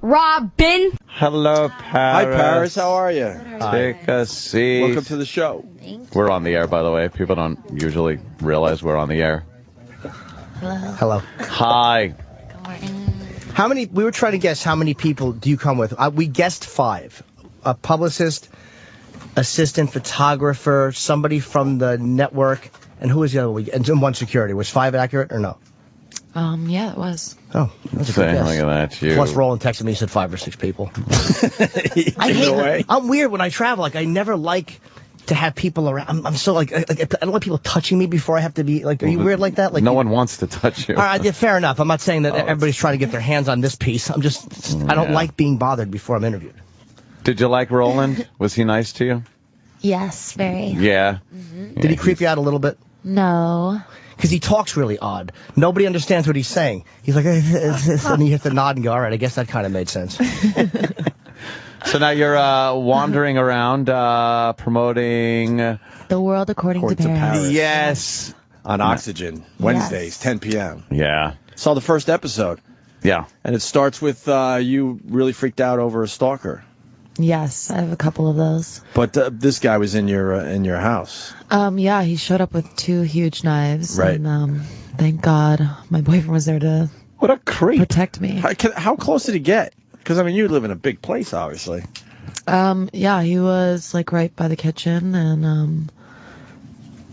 Robin. Hello, Paris. Hi, Paris. How are you? Take a seat. Welcome to the show. We're on the air, by the way. People don't usually realize we're on the air. Hello. Hi. Good morning. How many? We were trying to guess how many people do you come with. We guessed 5. A publicist, assistant photographer, somebody from the network, and who was the other? And one security. Was 5 accurate or no? Yeah, it was. Oh, that's a good guess. Look at that, you. Plus, Roland texted me. He said 5 or 6 people. I hate. I'm weird when I travel. Like I never like to have people around. I'm so like I don't like people touching me before I have to be like. Are you weird like that? Like no one wants to touch you. All right, yeah, fair enough. I'm not saying that everybody's trying to get their hands on this piece. I'm just I don't like being bothered before I'm interviewed. Did you like Roland? Was he nice to you? Yes, very. Yeah. Mm-hmm. Did he creep you out a little bit? No. Because he talks really odd. Nobody understands what he's saying. He's like, and you have to nod and go, all right, I guess that kind of made sense. So now you're wandering around promoting The World According to Paris. Yes. On Oxygen, Wednesdays, 10 p.m. Yeah. Saw the first episode. Yeah. And it starts with you really freaked out over a stalker. Yes, I have a couple of those. But this guy was in your house. Yeah, he showed up with 2 huge knives. Right. And thank God my boyfriend was there to What a creep. protect me. How close did he get? Because, I mean, you live in a big place, obviously. Yeah, he was like right by the kitchen, and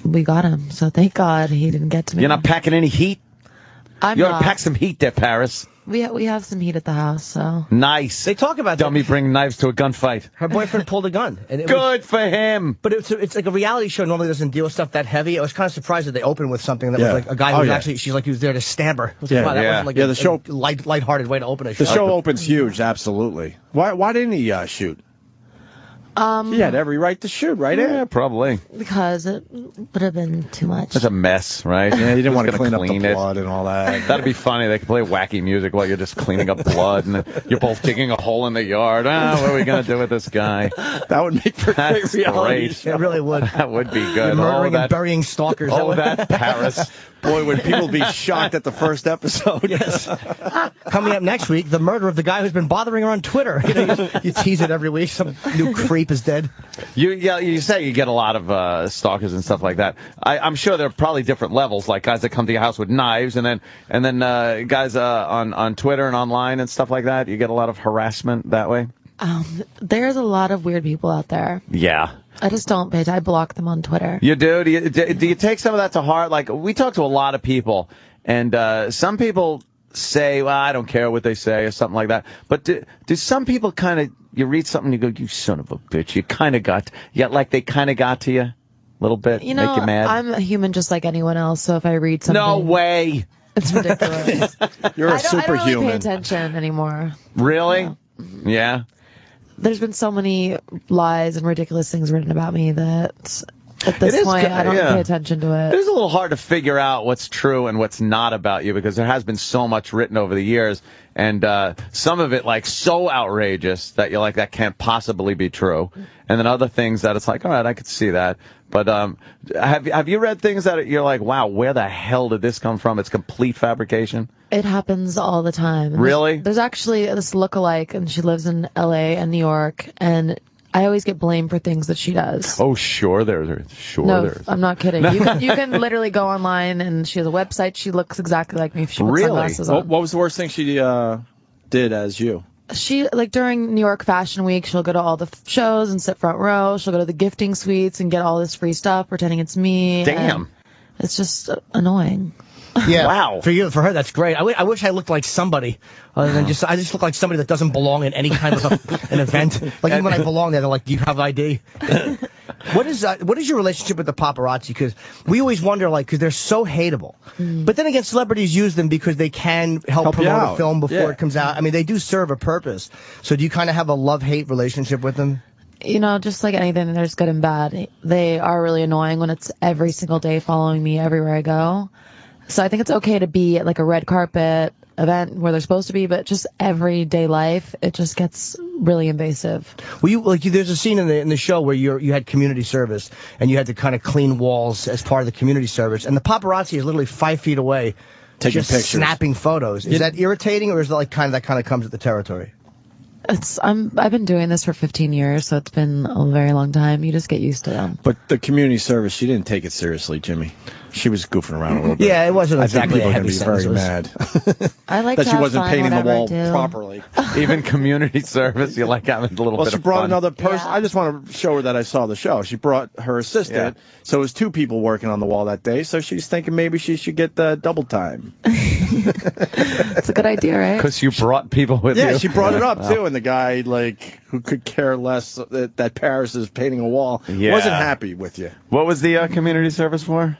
we got him. So thank God he didn't get to me. You're not packing any heat? I'm You ought not. to pack some heat there, Paris. We have some heat at the house, so. Nice. They talk about that. Dummy bring knives to a gunfight. Her boyfriend pulled a gun. And Good for him. But it's like a reality show normally doesn't deal with stuff that heavy. I was kind of surprised that they opened with something that was like a guy who was actually, she's like, he was there to stab her. I was like, wow, that wasn't like the show, a lighthearted way to open a show. The show opens huge, absolutely. Why didn't he shoot? He had every right to shoot, right? Yeah, probably. Because it would have been too much. It's a mess, right? Yeah, you didn't want to clean up the it. blood and all that. That'd be funny. They could play wacky music while you're just cleaning up blood, and you're both digging a hole in the yard. What are we going to do with this guy? That would make for That's great reality great. show. It really would. That would be good. You're murdering and burying stalkers. That Paris. Boy, would people be shocked at the first episode. Yes. Coming up next week, the murder of the guy who's been bothering her on Twitter. You tease it every week. Some new creep is dead. You say you get a lot of stalkers and stuff like that. I'm sure there are probably different levels, like guys that come to your house with knives, and then guys on Twitter and online and stuff like that. You get a lot of harassment that way. There's a lot of weird people out there. Yeah. I just don't pay attention. I block them on Twitter. You do? Do you take some of that to heart? Like, we talk to a lot of people, and some people say, well, I don't care what they say or something like that. But do some people kind of, you read something and you go, you son of a bitch, you kind of got, like they kind of got to you a little bit, You know, make you mad? I'm a human just like anyone else, so if I read something... No way! It's ridiculous. You're a I don't really superhuman. pay attention anymore. Really? No. Yeah. There's been so many lies and ridiculous things written about me that at this point I don't pay attention to it. It is a little hard to figure out what's true and what's not about you because there has been so much written over the years, and some of it like so outrageous that you're like, that can't possibly be true, and then other things that it's like, all right, I could see that. But have you read things that you're like, wow, where the hell did this come from? It's complete fabrication. It happens all the time. And Really? There's actually this lookalike, and she lives in L.A. and New York, and I always get blamed for things that she does. Oh, sure there is. Sure No, there is. I'm not kidding. You can literally go online, and she has a website. She looks exactly like me if she puts sunglasses on. What was the worst thing she did as you? She, like, during New York Fashion Week, she'll go to all the shows and sit front row. She'll go to the gifting suites and get all this free stuff, pretending it's me. Damn. It's just annoying. Yeah. Wow. For her, that's great. I wish I looked like somebody other than I just look like somebody that doesn't belong in any kind of an event. Like, even when I belong there, they're like, do you have ID? What is your relationship with the paparazzi? Because we always wonder, like, because they're so hateable. But then again, celebrities use them because they can help promote a film before it comes out. I mean, they do serve a purpose. So do you kind of have a love-hate relationship with them? You know, just like anything, there's good and bad. They are really annoying when it's every single day following me everywhere I go. So I think it's okay to be at like a red carpet event where they're supposed to be, but just everyday life, it just gets really invasive. Well, there's a scene in the show where you had community service and you had to kind of clean walls as part of the community service, and the paparazzi is literally 5 feet away, Taking just pictures. snapping photos. Is that irritating, or is that kind of comes with the territory? I've been doing this for 15 years, so it's been a very long time. You just get used to them. But the community service, she didn't take it seriously, Jimmy. She was goofing around a little bit. Yeah, it wasn't exactly I a think people are heavy going to be sentence. very mad. I like that to she have wasn't fun, painting the whatever I wall do. properly. Even community service, you like having a little Well, bit she of brought fun. another person. Yeah. I just want to show her that I saw the show. She brought her assistant, so it was 2 people working on the wall that day. So she's thinking maybe she should get the double time. It's a good idea, right? Because you brought people with you. Yeah, she brought it up too, and the guy who could care less that Paris is painting a wall wasn't happy with you. What was the community service for?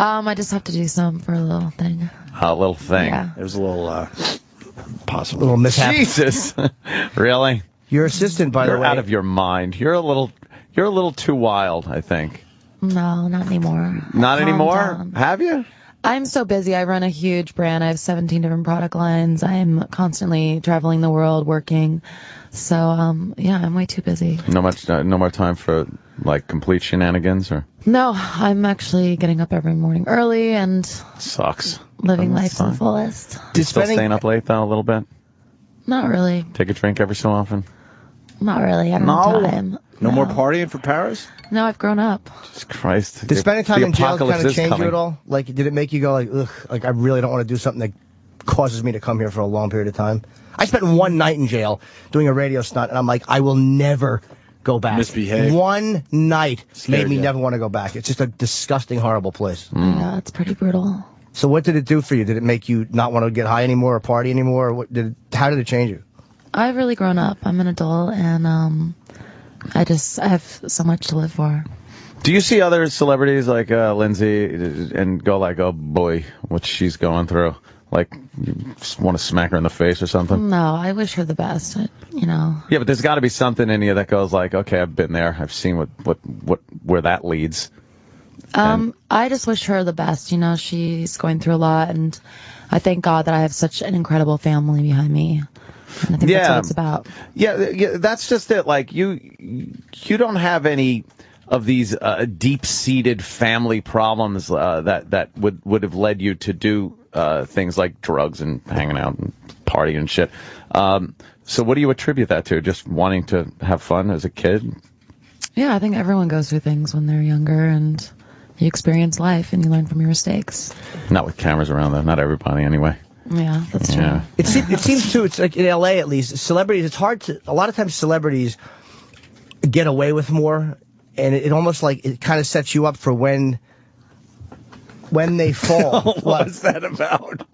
I just have to do some for a little thing. A little thing. Yeah. It was a little possible. Little mishap. Jesus, really? Your assistant, by You're the way. out of your mind. You're a little too wild, I think. No, not anymore. Not Calm anymore? down. Have you? I'm so busy. I run a huge brand. I have 17 different product lines. I'm constantly traveling the world working. So, I'm way too busy. No more time for like complete shenanigans, or No, I'm actually getting up every morning early and sucks. living life to the fine. fullest. Still staying up late though a little bit. Not really. Take a drink every so often. Not really. I don't No. have time. No more partying for Paris? No, I've grown up. Jesus Christ. Did spending time The in jail apocalypse kind of is change coming. you at all? Like, did it make you go like, ugh, like I really don't want to do something that causes me to come here for a long period of time? I spent one night in jail doing a radio stunt, and I'm like, I will never go back. Misbehave. One night Scared made me you. never want to go back. It's just a disgusting, horrible place. Yeah, it's pretty brutal. So what did it do for you? Did it make you not want to get high anymore or party anymore? Or how did it change you? I've really grown up. I'm an adult, and I have so much to live for. Do you see other celebrities like Lindsay and go like, oh boy, what she's going through? Like, you just want to smack her in the face or something? No, I wish her the best. Yeah, but there's got to be something in you that goes like, okay, I've been there. I've seen where that leads. I just wish her the best. She's going through a lot, and I thank God that I have such an incredible family behind me. And I think that's what it's about. Yeah, that's just it. Like, you don't have any of these deep-seated family problems that would have led you to do things like drugs and hanging out and partying and shit. So what do you attribute that to? Just wanting to have fun as a kid? Yeah, I think everyone goes through things when they're younger, and you experience life and you learn from your mistakes. Not with cameras around, though. Not everybody, anyway. Yeah, that's true. It seems too, it's like in LA at least, celebrities, it's hard to, a lot of times celebrities get away with more, and it almost like, it kind of sets you up for when they fall. What's that about?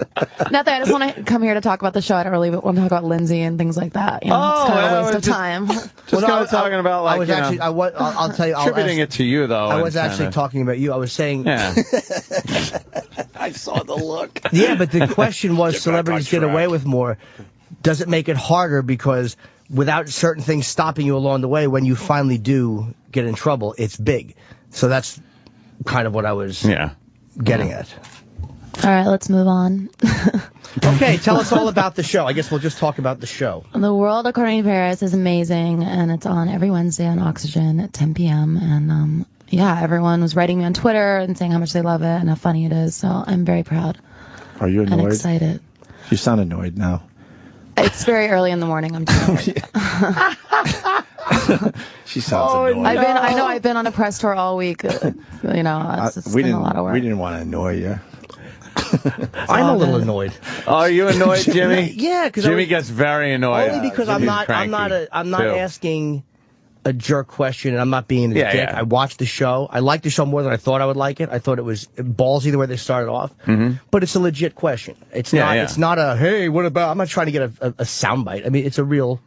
Nothing. I just want to come here to talk about the show. I don't really want to talk about Lindsay and things like that. It's kind of a waste of time. Just kind of talking about, like, I was actually, I'll tell you, attributing it to you, though. I was actually talking about you. I was saying, Yeah. I saw the look. yeah, but the question was, Get back celebrities on get away track. with more. Does it make it harder because without certain things stopping you along the way, when you finally do get in trouble, it's big. So that's kind of what I was getting at. All right, let's move on. Okay, tell us all about the show. I guess we'll just talk about the show. The World According to Paris is amazing, and it's on every Wednesday on Oxygen at 10 p.m. And everyone was writing me on Twitter and saying how much they love it and how funny it is. So I'm very proud Are you and annoyed? excited. You sound annoyed now. It's very early in the morning. I'm tired. She sounds annoyed. I've been on a press tour all week. It's been a lot of work. We didn't want to annoy you. I'm a little annoyed. Oh, are you annoyed, Jimmy? Yeah, because Jimmy gets very annoyed. only because I'm not asking a jerk question, and I'm not being a dick. Yeah. I watched the show. I liked the show more than I thought I would like it. I thought it was ballsy the way they started off. But it's a legit question. It's not. It's not a hey, what about? I'm not trying to get a soundbite. I mean, it's a real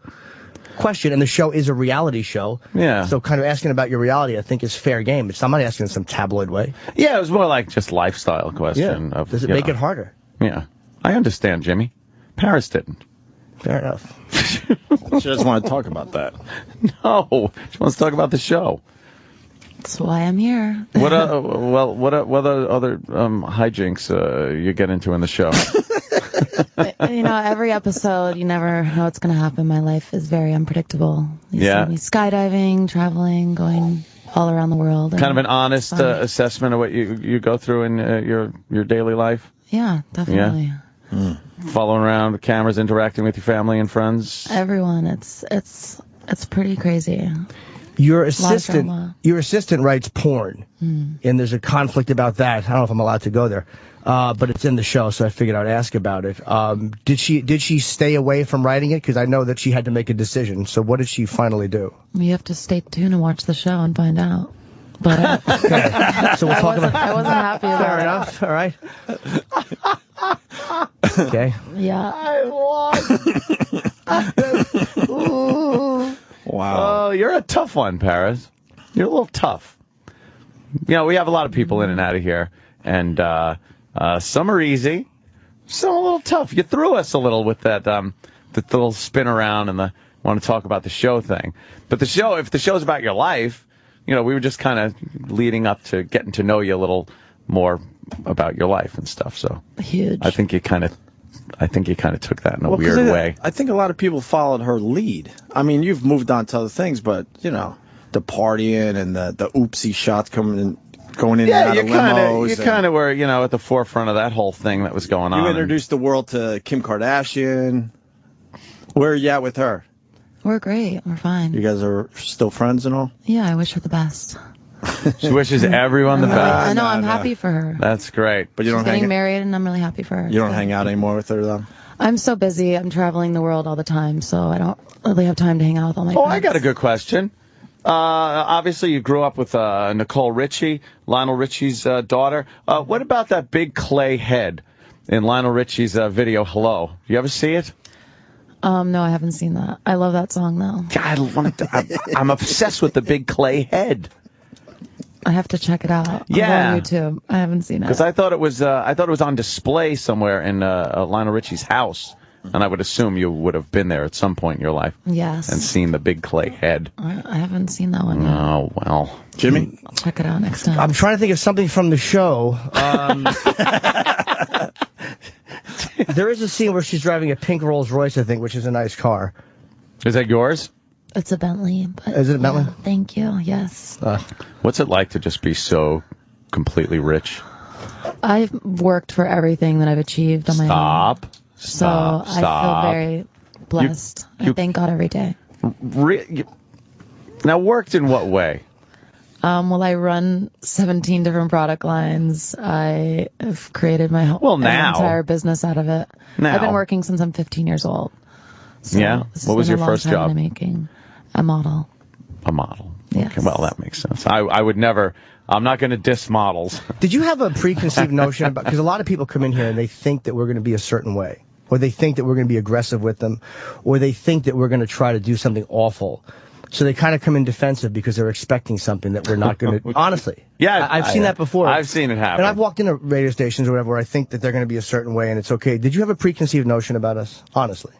question, and the show is a reality show. Yeah. So kind of asking about your reality, I think, is fair game. I'm not asking in some tabloid way. Yeah, it was more like just lifestyle question. Yeah. Of, Does it make it harder? Yeah. I understand, Jimmy. Paris didn't. Fair enough. She doesn't want to talk about that. No. She wants to talk about the show. That's why I'm here. What other hijinks you get into in the show? Every episode, you never know what's going to happen. My life is very unpredictable. You see me skydiving, traveling, going all around the world. Kind of an honest assessment of what you go through in your daily life? Yeah, definitely. Following around with cameras, interacting with your family and friends. Everyone, it's pretty crazy. Your of drama. assistant writes porn, and there's a conflict about that. I don't know if I'm allowed to go there, but it's in the show, so I figured I'd ask about it. Did she stay away from writing it? Because I know that she had to make a decision. So what did she finally do? You have to stay tuned and watch the show and find out. But Okay. So we'll talk about. I wasn't happy about Fair it. enough. All right. Okay. Yeah. Wow. Oh, you're a tough one, Paris. You're a little tough. You know, we have a lot of people in and out of here, and some are easy, some a little tough. You threw us a little with that the little spin around and the want to talk about the show thing. But if the show's about your life, you know, we were just kind of leading up to getting to know you a little more about your life and stuff. So Huge. I think you kind of took that in a weird way. I think a lot of people followed her lead. I mean, you've moved on to other things, but, you know, the partying and the oopsie shots going in and out of limos. You kind of were, you know, at the forefront of that whole thing that was going on. You introduced the world to Kim Kardashian. Where are you at with her? We're great. We're fine. You guys are still friends and all? Yeah, I wish her the best. She wishes everyone the I best. know. I'm happy for her. That's great. But you don't She's getting hang married, and I'm really happy for her. You don't hang out anymore with her, though? I'm so busy. I'm traveling the world all the time, so I don't really have time to hang out with all my friends. I got a good question. Obviously, you grew up with Nicole Richie, Lionel Richie's daughter. What about that big clay head in Lionel Richie's video, Hello? You ever see it? No, I haven't seen that. I love that song, though. I'm obsessed with the big clay head. I have to check it out. Yeah. On YouTube. I haven't seen it. Because I thought it was on display somewhere in Lionel Richie's house, and I would assume you would have been there at some point in your life. Yes. And seen the big clay head. I haven't seen that one yet. Oh well, Jimmy? I'll check it out next time. I'm trying to think of something from the show. There is a scene where she's driving a pink Rolls Royce, I think, which is a nice car. Is that yours? It's a Bentley. But Is it a Bentley? yeah, thank you. Yes. What's it like to just be so completely rich? I've worked for everything that I've achieved on my own. So I feel very blessed. I thank God every day. Now, worked in what way? Well, I run 17 different product lines. I have created my whole entire business out of it. Now. I've been working since I'm 15 years old. So Yeah? this What has was been your a long first time job? in the making. A model. A model. Yes. Okay, well, that makes sense. I would never. I'm not going to diss models. Did you have a preconceived notion about, because a lot of people come in here and they think that we're going to be a certain way, or they think that we're going to be aggressive with them, or they think that we're going to try to do something awful. So they kind of come in defensive because they're expecting something that we're not going to. Honestly. Yeah. I've seen that before. I've seen it happen. And I've walked into radio stations or whatever where I think that they're going to be a certain way and it's okay. Did you have a preconceived notion about us? Honestly.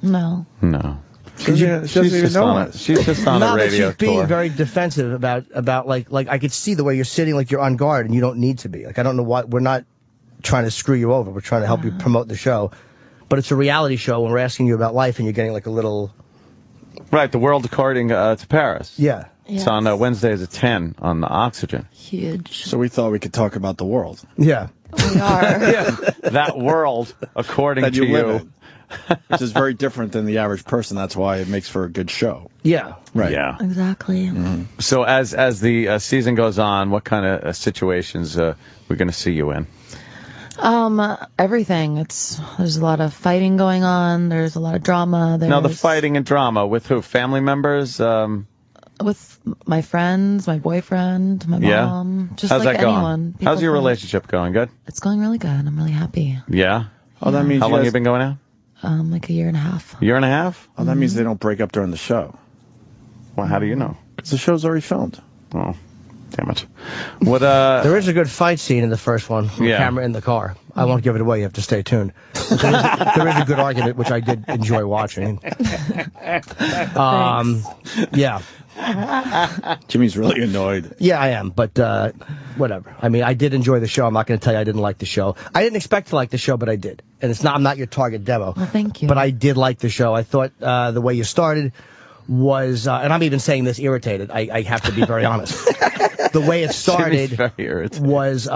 No. No. She doesn't even know us. She's just on a radio she's being tour. very defensive about like I could see the way you're sitting, like you're on guard and you don't need to be. Like, I don't know what, we're not trying to screw you over. We're trying to help you promote the show. But it's a reality show and we're asking you about life and you're getting like a little... Right, the world according to Paris. Yeah. Yes. It's on Wednesdays at 10 on Oxygen. Huge. So we thought we could talk about the world. Yeah. We are. That world according That to you live you. in. Which is very different than the average person. That's why it makes for a good show. Yeah. Right. Yeah. Exactly. So as the season goes on, what kind of situations we're going to see you in? Everything. There's a lot of fighting going on. There's a lot of drama. Now, the fighting and drama, with who? Family members? With my friends, my boyfriend, my mom. Just How's like that going? anyone. How's your People- relationship going? Good? It's going really good. I'm really happy. Yeah? Oh, that means How you long guys- you been going out? Like a year and a half. Year and a half? Oh, that means they don't break up during the show. Well, how do you know? The show's already filmed. Oh, damn it. What, There is a good fight scene in the first one. Yeah. Camera in the car. I won't give it away. You have to stay tuned. But there is a good argument, which I did enjoy watching. Yeah. Jimmy's really annoyed. Yeah, I am, but whatever. I mean, I did enjoy the show. I'm not going to tell you I didn't like the show. I didn't expect to like the show, but I did. And I'm not your target demo. Well, thank you. But I did like the show. I thought the way you started was, and I'm even saying this irritated. I have to be very honest. The way it Jimmy's started very irritated. was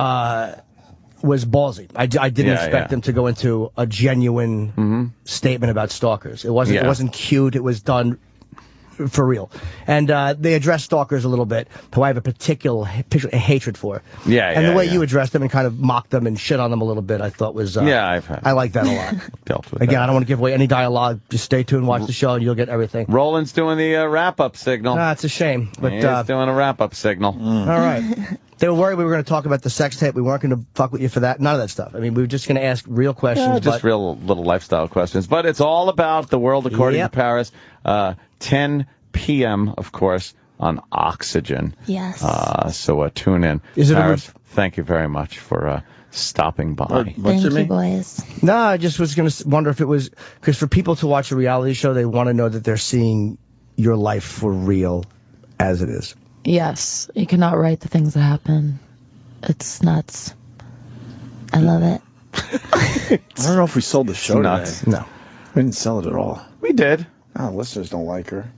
was ballsy. I didn't expect them to go into a genuine statement about stalkers. It wasn't cute. It was done for real. And they addressed stalkers a little bit, who I have a particular hatred for. And the way you addressed them and kind of mocked them and shit on them a little bit, I thought was... I like that a lot. Dealt with Again, that. I don't want to give away any dialogue. Just stay tuned, watch the show, and you'll get everything. Roland's doing the wrap-up signal. Nah, it's a shame. But He's doing a wrap-up signal. All right. They were worried we were going to talk about the sex tape. We weren't going to fuck with you for that. None of that stuff. I mean, we were just going to ask real questions. Just real little lifestyle questions. But it's all about the world according to Paris. 10 p.m., of course, on Oxygen. Yes. So tune in. Paris, thank you very much for stopping by. Thank you, boys. No, I just was going to wonder if it was... Because for people to watch a reality show, they want to know that they're seeing your life for real as it is. Yes. You cannot write the things that happen. It's nuts. I love it. I don't know if we sold the show nuts. today. No. We didn't sell it at all. We did. Oh, listeners don't like her.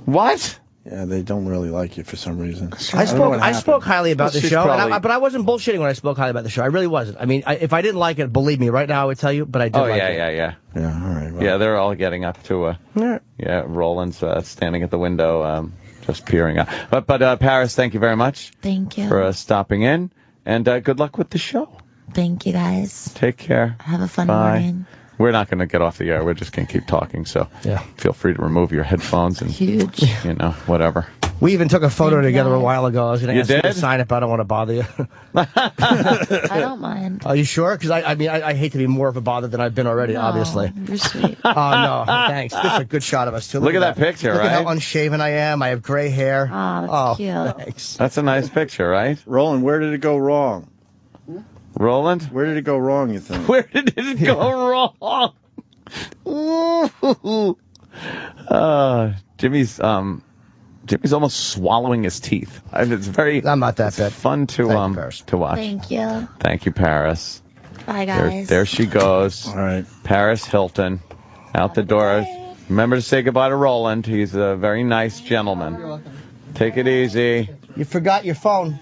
What? Yeah, they don't really like you for some reason. I spoke highly about the show, probably... but I wasn't bullshitting when I spoke highly about the show. I really wasn't. I mean, if I didn't like it, believe me, right now I would tell you, but I did like it. Yeah, all right. Well. Yeah, they're all getting up to, Roland's standing at the window, just peering out. But Paris, thank you very much. Thank you. For stopping in, and good luck with the show. Thank you, guys. Take care. Have a fun Bye. morning. We're not going to get off the air. We're just going to keep talking. So feel free to remove your headphones and, whatever. We even took a photo together a while ago. I was going to ask you to sign it, but I don't want to bother you. I don't mind. Are you sure? Because I hate to be more of a bother than I've been already, obviously. You're sweet. Oh, no. Thanks. This is a good shot of us, too. Look at that picture, Look right? at how unshaven I am. I have gray hair. Oh, that's cute. Thanks. That's a nice picture, right? Roland, where did it go wrong? Roland? Where did it go wrong, you think? Where did it go wrong? Ooh. Jimmy's almost swallowing his teeth. It's very. I'm not that bad. Fun to watch. Thank you. Thank you, Paris. Bye, guys. There she goes. All right. Paris Hilton, out the door. Bye. Remember to say goodbye to Roland. He's a very nice gentleman. You're welcome. Take it easy. You forgot your phone.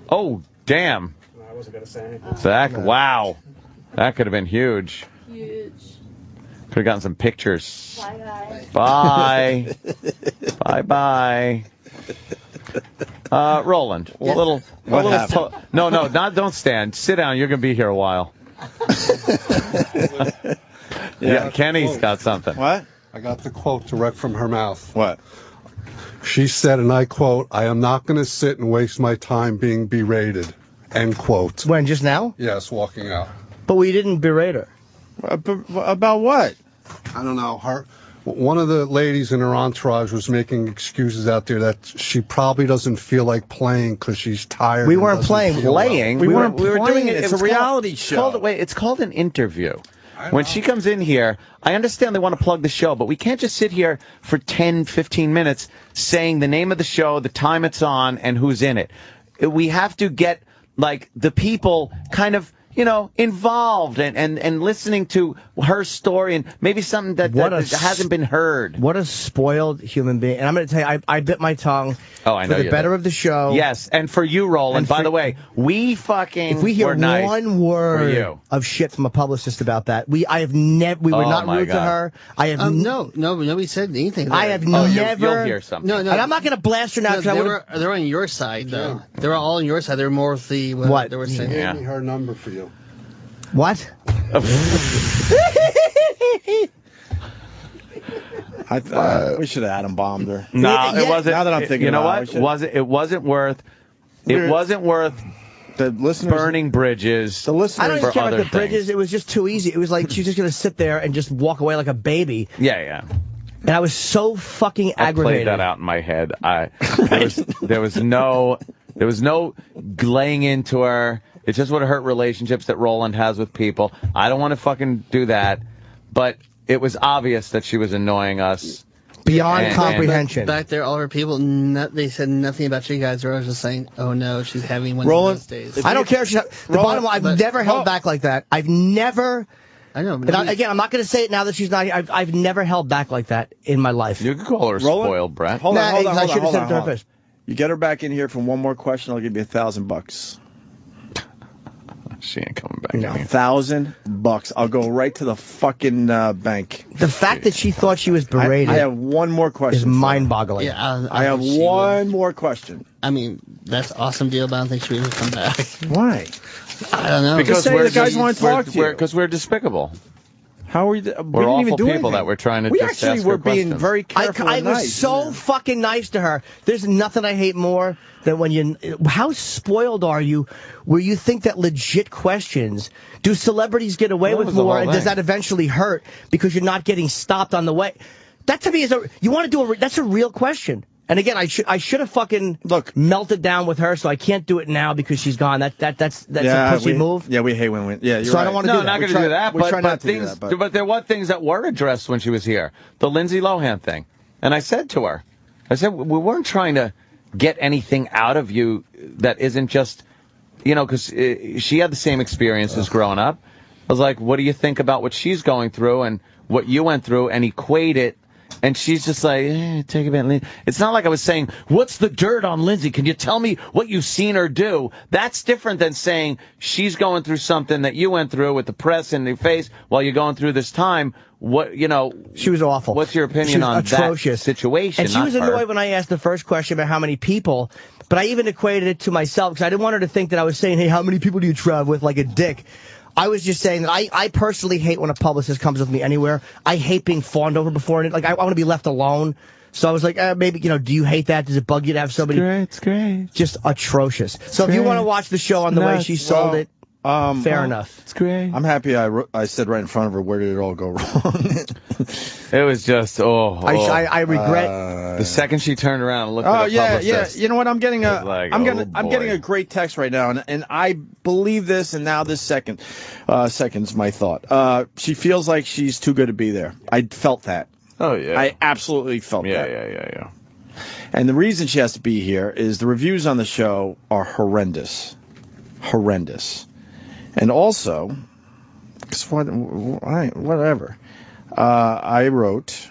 Oh, damn. I wasn't going to say anything. Zach, wow. That could have been huge. Huge. Could have gotten some pictures. Bye, guys. Bye. Bye. Roland, What happened? don't stand. Sit down. You're going to be here a while. Kenny's got something. What? I got the quote direct from her mouth. What? She said, and I quote, "I am not going to sit and waste my time being berated." End quote. When, just now? Yes, walking out. But we didn't berate her. About what? I don't know. One of the ladies in her entourage was making excuses out there that she probably doesn't feel like playing because she's tired. We weren't playing. We weren't doing it. It's a reality show. It's called an interview. When she comes in here, I understand they want to plug the show, but we can't just sit here for 10, 15 minutes saying the name of the show, the time it's on, and who's in it. We have to get, like, the people kind of, involved and listening to her story and maybe something that hasn't been heard. What a spoiled human being. And I'm going to tell you, I bit my tongue I know for the better of the show. Yes, and for you, Roland, by the way, if we hear one word of shit from a publicist about that, we were not rude to her. I have nobody said anything. I have never. You'll hear something. No. And I'm not going to blast her now. They were on your side, though. They were all on your side. They were more of the what they were saying. She gave me her number for you. What? We should have Adam bombed her. No, it wasn't. Now that I'm thinking, it wasn't worth the listeners burning bridges. The listeners. I don't even care about the things. bridges. It was just too easy. It was like she's just going to sit there and just walk away like a baby. Yeah. And I was so fucking aggravated. I played that out in my head. There was no laying into her. It just would have hurt relationships that Roland has with people. I don't want to fucking do that. But it was obvious that she was annoying us. Beyond comprehension. Back there, all her people, they said nothing about you guys. They were just saying, oh no, she's having one Roland, of those days. I don't care. The bottom line, I've never held back like that. I've never... I know. Again, I'm not going to say it now that she's not here. I've never held back like that in my life. You could call her spoiled, Brett. Hold on. I should have said it to her first. You get her back in here for one more question, I'll give you $1,000. She ain't coming back. No. $1,000. I'll go right to the fucking bank. The fact that she thought she was berated I have one more question. is mind-boggling. Yeah, I have one more question. I mean, that's an awesome deal, but I don't think she would come back. Why? I don't know. Because the guys want to talk to you. Because we're despicable. How are you? We're didn't awful even do people anything. that we're trying to We just actually ask were her being questions. very careful. I and was nice. so fucking nice to her. There's nothing I hate more than when you... How spoiled are you where you think that legit questions... Do celebrities get away with more, and does that eventually hurt because you're not getting stopped on the way? That to me is a... You want to do a... That's a real question. And again, I should have fucking melted down with her, so I can't do it now because she's gone. That's a pussy move. Yeah, we hate when we... Yeah, you're So right. I don't want to No, do that. not going to do that. We try not to do things, that, but there were things that were addressed when she was here. The Lindsay Lohan thing. And I said to her, we weren't trying to get anything out of you that isn't just, because she had the same experiences growing up. I was like, what do you think about what she's going through and what you went through, and equate it? And she's just like, take a bit. It's not like I was saying, what's the dirt on Lindsay? Can you tell me what you've seen her do? That's different than saying she's going through something that you went through with the press in your face while you're going through this time. She was awful. What's your opinion on atrocious. that situation? And she was annoyed when I asked the first question about how many people, but I even equated it to myself because I didn't want her to think that I was saying, hey, how many people do you travel with, like a dick? I was just saying that I personally hate when a publicist comes with me anywhere. I hate being fawned over before. And I want to be left alone. So I was like, maybe, do you hate that? Does it bug you to have somebody? It's great. Just atrocious. So if you want to watch the show on the way she sold it, fair enough. It's great. I'm happy I said right in front of her, where did it all go wrong? It was just, I regret. The second she turned around and looked at the publicist. You know what? I'm getting I'm getting a great text right now, and I believe this. And now this second's my thought. She feels like she's too good to be there. I felt that. Oh yeah. I absolutely felt that. Yeah. And the reason she has to be here is the reviews on the show are horrendous. And also, whatever. I wrote.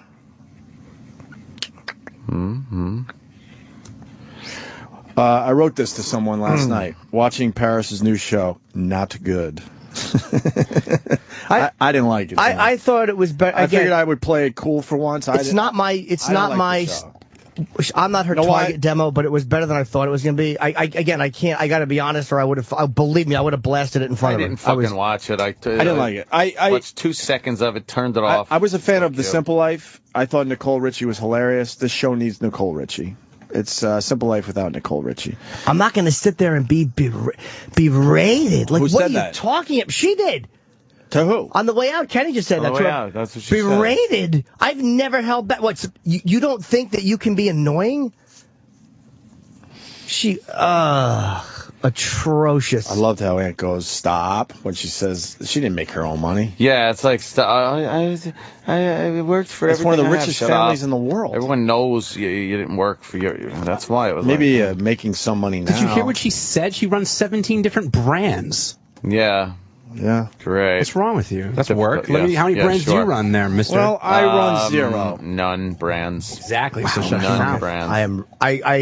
I wrote this to someone last night. Watching Paris's new show, not good. I didn't like it. I thought it was better. I figured I would play it cool for once. I'm not her target demo, but it was better than I thought it was going to be. I got to be honest, or I would have, believe me, I would have blasted it in front of her. I didn't fucking watch it. I didn't like it. I watched 2 seconds of it, turned it off. I was a fan of The Simple Life. I thought Nicole Richie was hilarious. This show needs Nicole Richie. It's Simple Life without Nicole Richie. I'm not going to sit there and be berated. Like, what are you talking about? She did. To who? On the way out, Kenny just said that. That's what she said. Berated? I've never held back. What? You don't think that you can be annoying? Atrocious. I loved how Aunt goes, stop, when she says she didn't make her own money. Yeah, it's like, I worked for It's one of the richest families in the world. Everyone knows you didn't work for that's why it was maybe making some money now. Did you hear what she said? She runs 17 different brands. Yeah. Yeah. Great. What's wrong with you? That's work. Yes. How many brands do you run there, mister? Well, I run 0. None brands. Exactly. Wow, so none brands.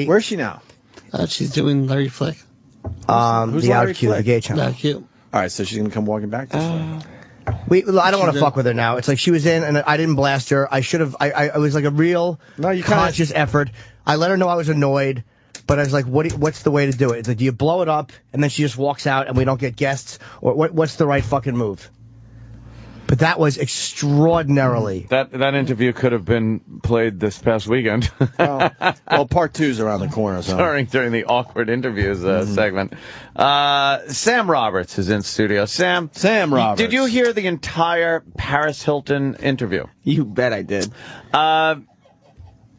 Where's she now? She's doing Larry Flick. Who's the Larry Out Q, the Flick? gay channel. Not cute. All right, so she's going to come walking back this way. I don't want to fuck with her now. It's like she was in, and I didn't blast her. I should have. I was like a real conscious effort. I let her know I was annoyed, but I was like, what's the way to do it? It's like, do you blow it up, and then she just walks out, and we don't get guests? Or what's the right fucking move? But that was extraordinarily. That interview could have been played this past weekend. well, part 2's around the corner. So. During the awkward interviews segment. Sam Roberts is in studio. Sam Roberts. Did you hear the entire Paris Hilton interview? You bet I did.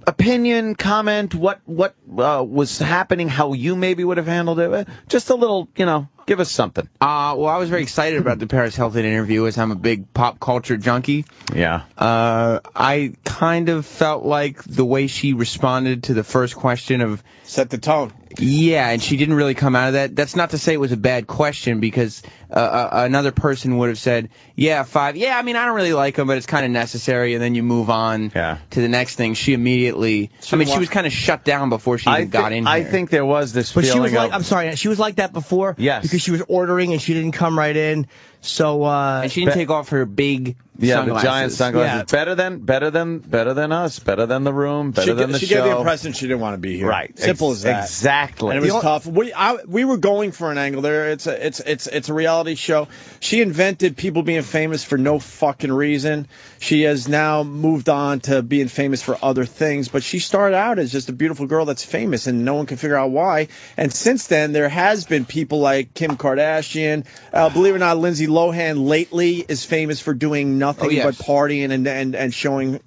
Opinion, comment, what was happening, how you maybe would have handled it? Just a little, give us something. Well, I was very excited about the Paris Hilton interview as I'm a big pop culture junkie. Yeah. I kind of felt like the way she responded to the first question of... Set the tone. Yeah, and she didn't really come out of that. That's not to say it was a bad question, because another person would have said, yeah, 5. Yeah, I mean, I don't really like him, but it's kind of necessary, and then you move on to the next thing. She immediately, she was kind of shut down before she even got in here. I think there was this feeling she was like, I'm sorry, she was like that before? Yes. Because she was ordering and she didn't come right in, so, and she didn't take off her big sunglasses. The giant sunglasses. Yeah. Better than us, better than the room, better than the show. She gave the impression she didn't want to be here. Right. Simple as that. Exactly. And it was tough. We were going for an angle there. It's a reality show. She invented people being famous for no fucking reason. She has now moved on to being famous for other things, but she started out as just a beautiful girl that's famous, and no one can figure out why. And since then, there has been people like Kim Kardashian. Believe it or not, Lindsay Lohan lately is famous for doing nothing but partying and showing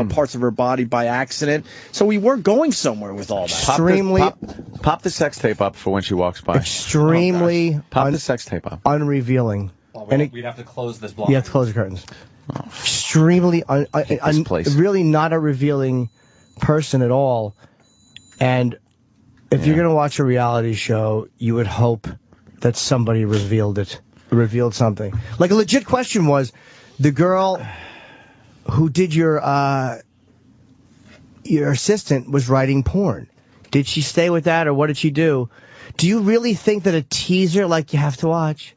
parts of her body by accident. So we were going somewhere with all that. Extremely pop the sex tape up for when she walks by. Extremely pop the sex tape up. Unrevealing. We'd have to close this block. You have to close the curtains. Extremely, really not a revealing person at all. And if you're going to watch a reality show, you would hope that somebody revealed something. Like, a legit question was, the girl who did your assistant was writing porn. Did she stay with that, or what did she do? Do you really think that a teaser like you have to watch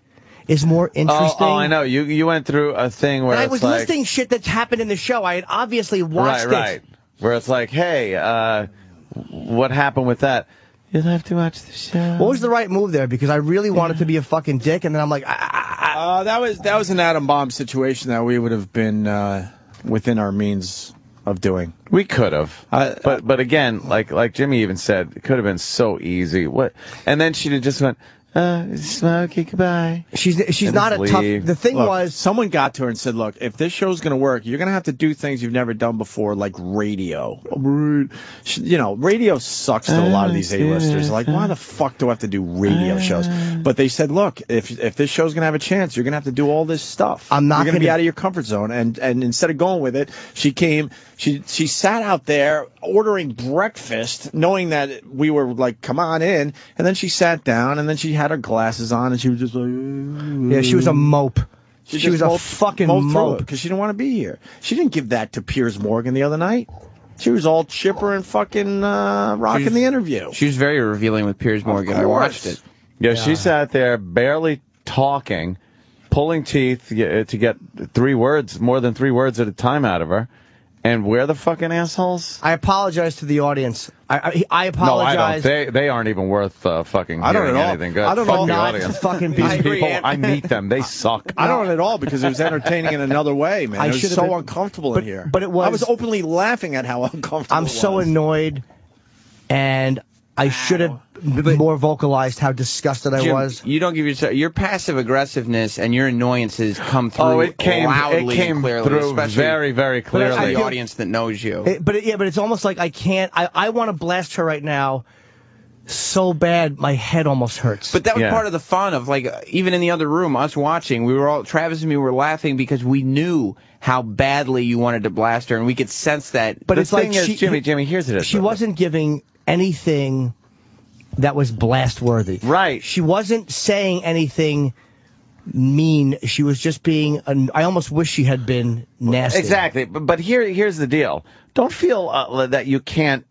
is more interesting? Oh, I know. You went through a thing where I was listing shit that's happened in the show. I had obviously watched it. Right. Where it's like, hey, what happened with that? You'll have to watch the show. What was the right move there? Because I really wanted to be a fucking dick, and then I'm like, that was an atom bomb situation that we would have been within our means of doing. We could have, but again, like Jimmy even said, it could have been so easy. What? And then she just went, Smokey, goodbye. She's not a tough. The thing was, someone got to her and said, "Look, if this show's going to work, you're going to have to do things you've never done before, like radio. Radio sucks to a lot of these A-listers. Like, why the fuck do I have to do radio shows?" But they said, "Look, if this show's going to have a chance, you're going to have to do all this stuff. I'm not going to be out of your comfort zone." And instead of going with it, she came. She sat out there ordering breakfast, knowing that we were like, "Come on in," and then she sat down, and then she had her glasses on, and she was just like, yeah, she was a mope. She was a fucking mope because she didn't want to be here. She didn't give that to Piers Morgan the other night. She was all chipper and fucking rocking the interview. She was very revealing with Piers Morgan. I watched it. Yeah, she sat there barely talking, pulling teeth to get more than 3 words at a time out of her. And we're the fucking assholes? I apologize to the audience. I apologize. No, I don't. They aren't even worth fucking hearing anything good. I don't Fuck know. the audience. Fucking These people, I meet them. They suck. I don't at all, because it was entertaining in another way, man. It was so uncomfortable in here. But it was. I was openly laughing at how uncomfortable I'm so annoyed, and I should have more vocalized how disgusted I was. You don't give yourself your passive aggressiveness and your annoyances come through loudly and clearly, through especially very, very clearly. For the audience that knows you. But it's almost like I can't. I want to blast her right now so bad my head almost hurts. But that was part of the fun of, like, even in the other room, us watching, Travis and me were laughing because we knew how badly you wanted to blast her, and we could sense that. But it's like Jimmy, here's it. She wasn't giving anything that was blast worthy. Right. She wasn't saying anything mean. She was just being I almost wish she had been nasty. Exactly. But here's the deal. Don't feel that you can't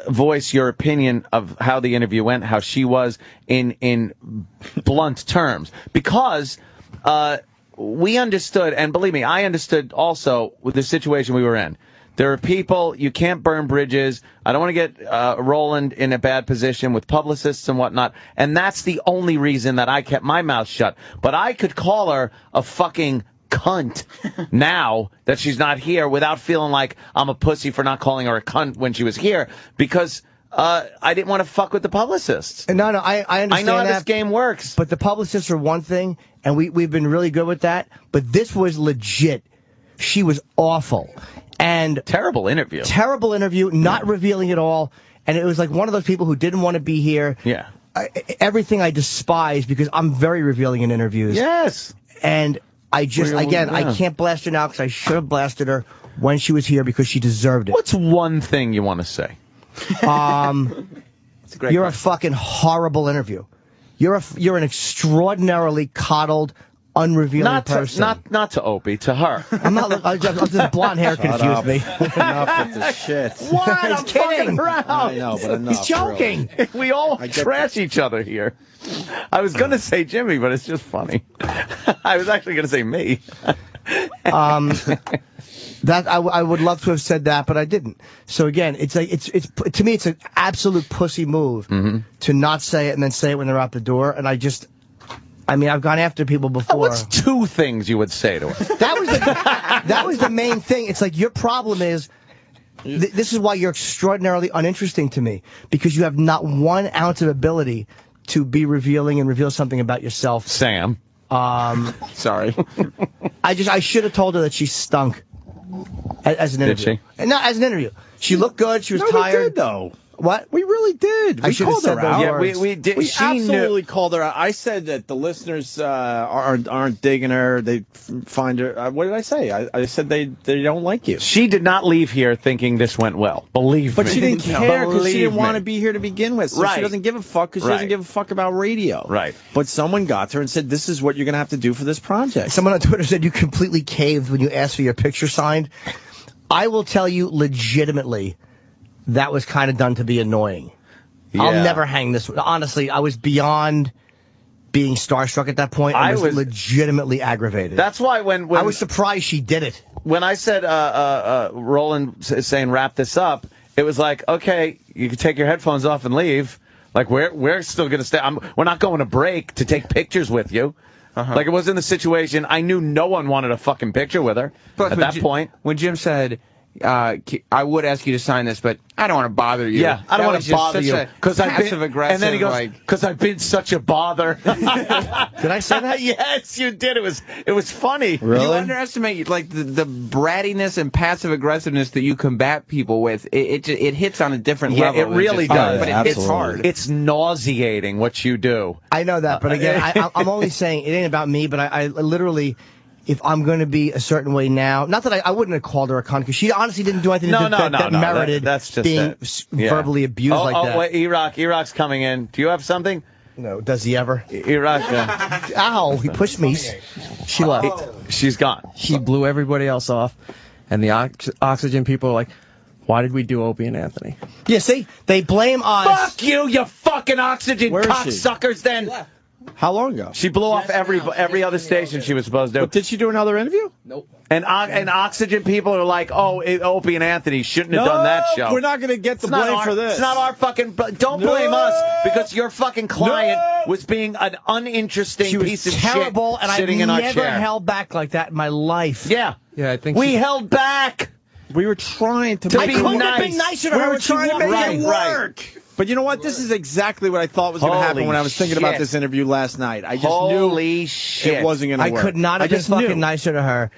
voice your opinion of how the interview went, how she was in blunt terms, because we understood, and believe me, I understood also with the situation we were in. There are people, you can't burn bridges. I don't want to get Roland in a bad position with publicists and whatnot. And that's the only reason that I kept my mouth shut. But I could call her a fucking cunt now that she's not here without feeling like I'm a pussy for not calling her a cunt when she was here, because I didn't want to fuck with the publicists. No, I understand. I know how this game works. But the publicists are one thing, and we've been really good with that. But this was legit. She was awful. And terrible interview, not revealing at all, and it was like one of those people who didn't want to be here. Yeah, everything I despise, because I'm very revealing in interviews. Yes, and I just I can't blast her now because I should have blasted her when she was here because she deserved it. What's one thing you want to say? It's a great You're question. a fucking horrible interview. You're an extraordinarily coddled, unrevealing person. Not to Opie, to her. I'm not. This blonde hair confused me. Enough with the shit. What? He's I'm kidding. fucking around. I know, but enough. He's joking. Really. We all I get trash each other here. I was going to say Jimmy, but it's just funny. I was actually going to say me. That I would love to have said that, but I didn't. So again, it's like it's to me it's an absolute pussy move to not say it and then say it when they're out the door. And I mean, I've gone after people before. What's 2 things you would say to her? That was the main thing. It's like your problem is. This is why you're extraordinarily uninteresting to me, because you have not 1 ounce of ability to be revealing and reveal something about yourself. Sam. Sorry. I should have told her that she stunk as an interview. Did she? No, as an interview. She looked good. She was No, tired. we did, though. What? We really did. I We should have called said her those out. Yeah, words. we did. We She absolutely called her out. I said that the listeners aren't digging her. They find her. What did I say? I said they don't like you. She did not leave here thinking this went well. Believe me. But she didn't care because she Believe didn't want to me. be here to begin with. So Right. she doesn't give a fuck because she Right. doesn't give a fuck about radio. Right. But someone got to her and said, this is what you're going to have to do for this project. Someone on Twitter said you completely caved when you asked for your picture signed. I will tell you legitimately, that was kind of done to be annoying. I'll Yeah. never hang this one. Honestly, I was beyond being starstruck at saying I was legitimately aggravated. That's why when I was surprised she did it. When I said Roland is saying wrap this up, it was like, okay, you can take your headphones off and leave. Like we're still gonna stay. We're not going to break to take pictures with you. Like it was in the situation. I knew no one wanted a fucking picture with her at that point. When Jim said, I would ask you to sign this, but I don't want to bother you. Yeah, I don't want to bother you because I've been aggressive. And then he goes, because I've been such a bother. Did I say that? Yes, you did. It was funny. Really? You underestimate like the brattiness and passive aggressiveness that you combat people with. It hits on a different level. Yeah, it really does. But it hits hard. It's nauseating what you do. I know that, but again, I'm only saying it ain't about me, but I literally, if I'm going to be a certain way now, not that I wouldn't have called her a cunt, because she honestly didn't do anything that merited that's just being verbally abused like that. Oh, wait, Iraq's coming in. Do you have something? No, does he ever? Iraq. Ow, he pushed me. She left. She's gone. She blew everybody else off, and the oxygen people are like, why did we do Opie and Anthony? Yeah, see? They blame us. Fuck you fucking oxygen Where is cocksuckers then. How long ago? She blew off every other station she was supposed to. But did she do another interview? Nope. And Oxygen people are like, Opie and Anthony shouldn't have done that show. We're not going to get the blame for this. It's not our fucking... Don't blame us because your fucking client was being an uninteresting piece of terrible, shit sitting and in our I've never chair. held back like that in my life. Yeah. Yeah, I think we held back. We were trying to be make nice. it couldn't have been nicer to her. We were when she trying to walked make in. it work. But you know what? This is exactly what I thought was going to happen Holy when I was thinking about shit. this interview last night. I just Holy knew shit. it wasn't going to I work. could not have been just fucking knew. nicer to her.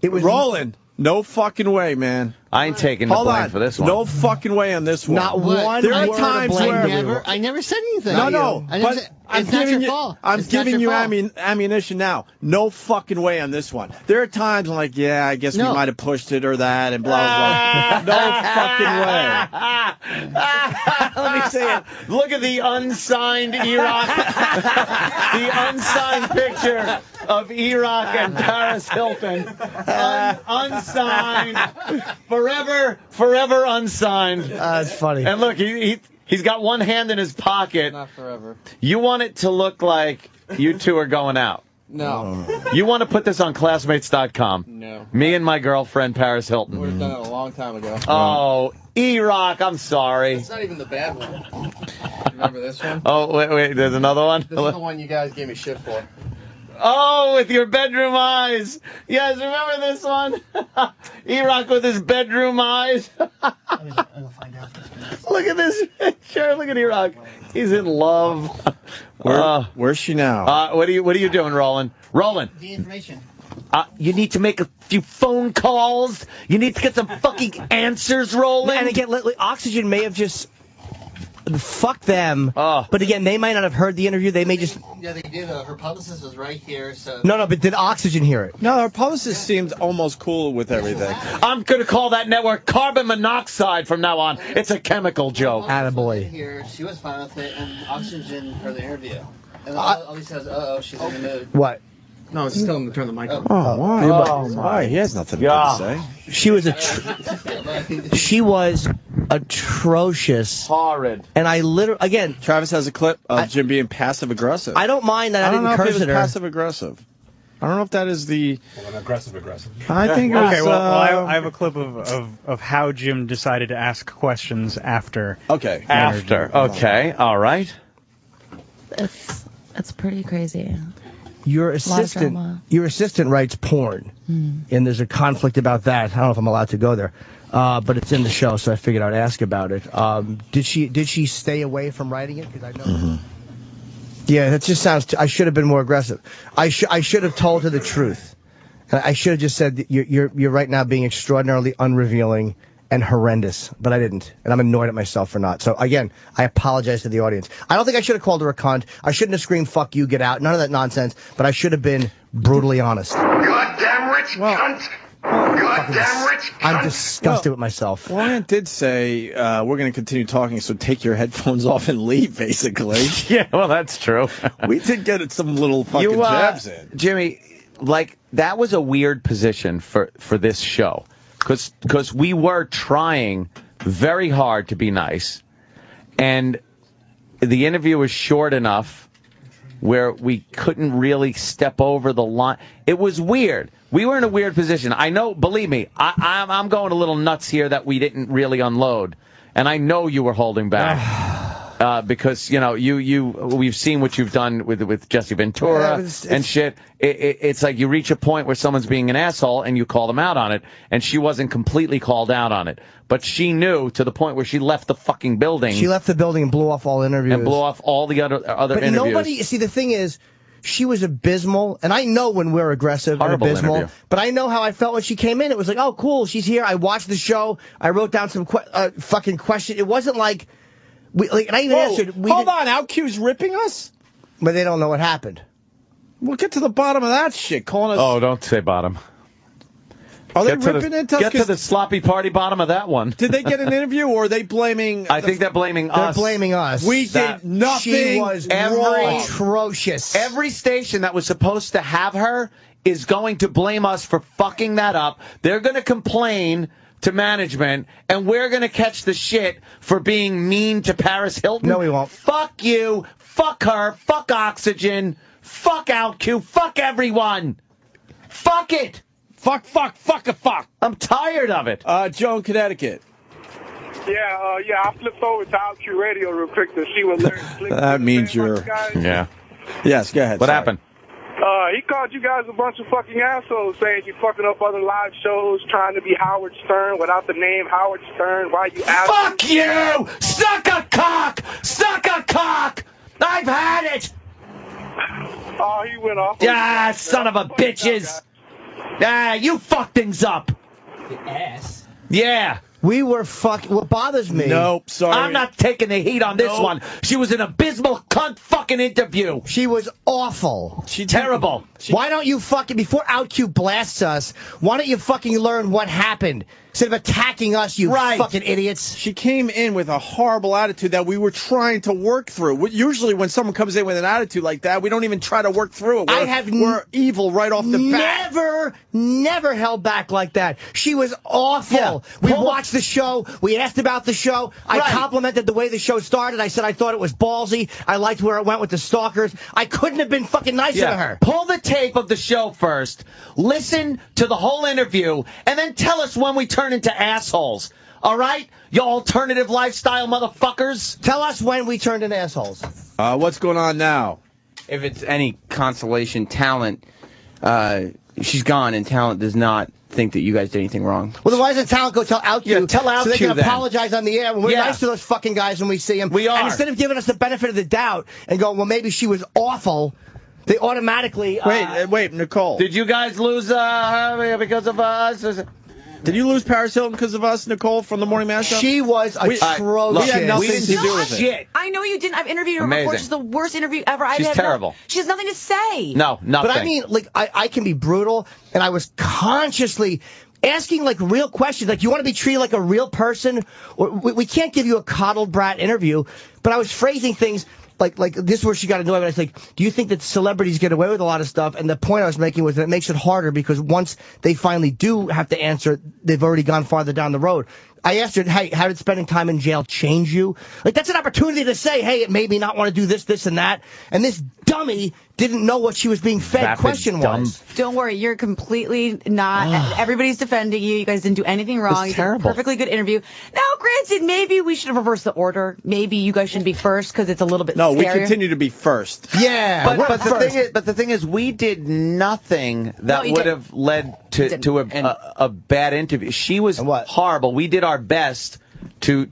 It was Roland, no fucking way, man. I ain't taking the Hold blame on. for this one. No fucking way on this one. Not one There are word of times blame. where I never said anything. No, I never but said, I'm it's not giving your you, fault. I'm It's not giving you your fault. ammunition now. No fucking way on this one. There are times when like, yeah, I guess we No. might have pushed it or that and blah, blah, blah. No fucking way. Let me see it. Look at the unsigned Iraq. The unsigned picture of Iraq and Paris Hilton. Unsigned. Forever unsigned. That's funny. And look, he's got one hand in his pocket. Not forever. You want it to look like you two are going out. No. You want to put this on classmates.com. No. Me and my girlfriend, Paris Hilton. Would have done it a long time ago. Oh, Iraq, I'm sorry. It's not even the bad one. Remember this one? Oh, wait, there's another one? This is the one you guys gave me shit for. Oh, with your bedroom eyes. Yes, remember this one? Iraq with his bedroom eyes. Look at this picture. Look at Iraq. He's in love. Where's she now? What are you doing, Roland? Roland. The information. You need to make a few phone calls. You need to get some fucking answers rolling. And again, Oxygen may have just... fuck them. But again, they might not have heard the interview. They may just. Yeah, they did. Her publicist was right here, so. No, but did Oxygen hear it? No, her publicist seemed almost cool with everything. I'm going to call that network carbon monoxide from now on. It's a chemical joke. Attaboy. Here, she was fine with it, and Oxygen heard the interview. And all he says, she's in the mood. What? No, it's just telling him to turn the mic on. Why? He has nothing good to say. She was atrocious. Horrid. And I literally, again, Travis has a clip of Jim being passive aggressive. I don't mind that I don't didn't know if curse it at was her. passive aggressive. I don't know if that is the. Well, an aggressive. I think it was. Okay, well, I have a clip of how Jim decided to ask questions after. Okay. After. Okay. All right. It's pretty crazy. Your A lot of drama. assistant writes porn, and there's a conflict about that. I don't know if I'm allowed to go there, but it's in the show, so I figured I'd ask about it. Did she stay away from writing it? Because I know. Yeah, that just sounds. I should have been more aggressive. I should have told her the truth. I should have just said that you're right now being extraordinarily unrevealing and horrendous, but I didn't, and I'm annoyed at myself for not. So again, I apologize to the audience. I don't think I should have called her a cunt. I shouldn't have screamed "fuck you, get out," none of that nonsense. But I should have been brutally honest. Goddamn rich cunt! Goddamn rich cunt! I'm disgusted with myself. Well, Aunt did say we're going to continue talking, so take your headphones off and leave. Basically. Yeah, well, that's true. We did get some little fucking jabs in. Jimmy, like that was a weird position for this show. Because we were trying very hard to be nice, and the interview was short enough where we couldn't really step over the line. It was weird. We were in a weird position. I know, believe me, I'm going a little nuts here that we didn't really unload, and I know you were holding back. Because we've seen what you've done with Jesse Ventura and shit. It's like you reach a point where someone's being an asshole and you call them out on it, and she wasn't completely called out on it, but she knew to the point where she left the fucking building. She left the building and blew off all interviews. And blew off all the other but interviews. Nobody. See, the thing is, she was abysmal, and I know when we're aggressive Horrible and abysmal, interview. but I know how I felt when she came in. It was like, oh, cool, she's here. I watched the show. I wrote down some fucking questions. It wasn't like. And I even answered. Hold on, OutQ's ripping us? But they don't know what happened. We'll get to the bottom of that shit. Calling us. Oh, don't say bottom. Are they ripping into us? Get to the sloppy party bottom of that one. Did they get an interview, or are they blaming? I think they're blaming us. They're blaming us. We did nothing. She was atrocious. Every station that was supposed to have her is going to blame us for fucking that up. They're going to complain to management, and we're going to catch the shit for being mean to Paris Hilton. No, we won't. Fuck you. Fuck her. Fuck Oxygen. Fuck OutQ. Fuck everyone. Fuck it. Fuck. I'm tired of it. Joe in Connecticut. Yeah, I flipped over to OutQ Radio real quick to see what Larry Slick That means you're. Yeah. Yes, go ahead. What happened? He called you guys a bunch of fucking assholes, saying you fucking up other live shows, trying to be Howard Stern without the name Howard Stern. Why you assholes? Fuck you! Suck a cock! Suck a cock! I've had it! Oh, he went off. Ah, son of a bitches! Ah, you fuck things up! Ass. Yeah. We were fucking. What bothers me? Nope, sorry. I'm not taking the heat on this one. She was an abysmal cunt fucking interview. She was awful. Terrible. Why don't you fucking, before OutQ blasts us, why don't you fucking learn what happened? Instead of attacking us, you fucking idiots. She came in with a horrible attitude that we were trying to work through. Usually when someone comes in with an attitude like that, we don't even try to work through it. We're evil right off the bat. Never held back like that. She was awful. Yeah. We watched the show. We asked about the show. I complimented the way the show started. I said I thought it was ballsy. I liked where it went with the stalkers. I couldn't have been fucking nicer to her. Pull the tape of the show first. Listen to the whole interview, and then tell us when we turn into assholes. All right? You alternative lifestyle motherfuckers. Tell us when we turned into assholes. What's going on now? If it's any consolation, Talent, she's gone, and Talent does not think that you guys did anything wrong. Well, then why doesn't Talent go tell OutQ? Yeah, tell OutQ so they can then. apologize on the air. When we're nice to those fucking guys when we see them. We are. And instead of giving us the benefit of the doubt and going, well, maybe she was awful, they automatically... Wait, Nicole. Did you guys lose her because of us? Did you lose Paris Hilton because of us, Nicole, from the Morning Mashup? She was atrocious. We had nothing to do with it. I know you didn't. I've interviewed her Amazing. before. She's the worst interview ever. She's terrible. She has nothing to say. No, nothing. But I mean, like, I can be brutal, and I was consciously asking, like, real questions. Like, you want to be treated like a real person? Or we can't give you a coddled brat interview. But I was phrasing things like this is where she got annoyed. But I was like, do you think that celebrities get away with a lot of stuff? And the point I was making was that it makes it harder because once they finally do have to answer, they've already gone farther down the road. I asked her, hey, how did spending time in jail change you? Like, that's an opportunity to say, hey, it made me not want to do this, this, and that. And this dummy didn't know what she was being fed question-wise. Don't worry, you're completely not. Everybody's defending you. You guys didn't do anything wrong. You did a perfectly good interview. Now, granted, maybe we should have reversed the order. Maybe you guys shouldn't be first because it's a little bit No, we scarier. continue to be first. Yeah, but the thing is, we did nothing that would have led to a bad interview. She was horrible. We did our best to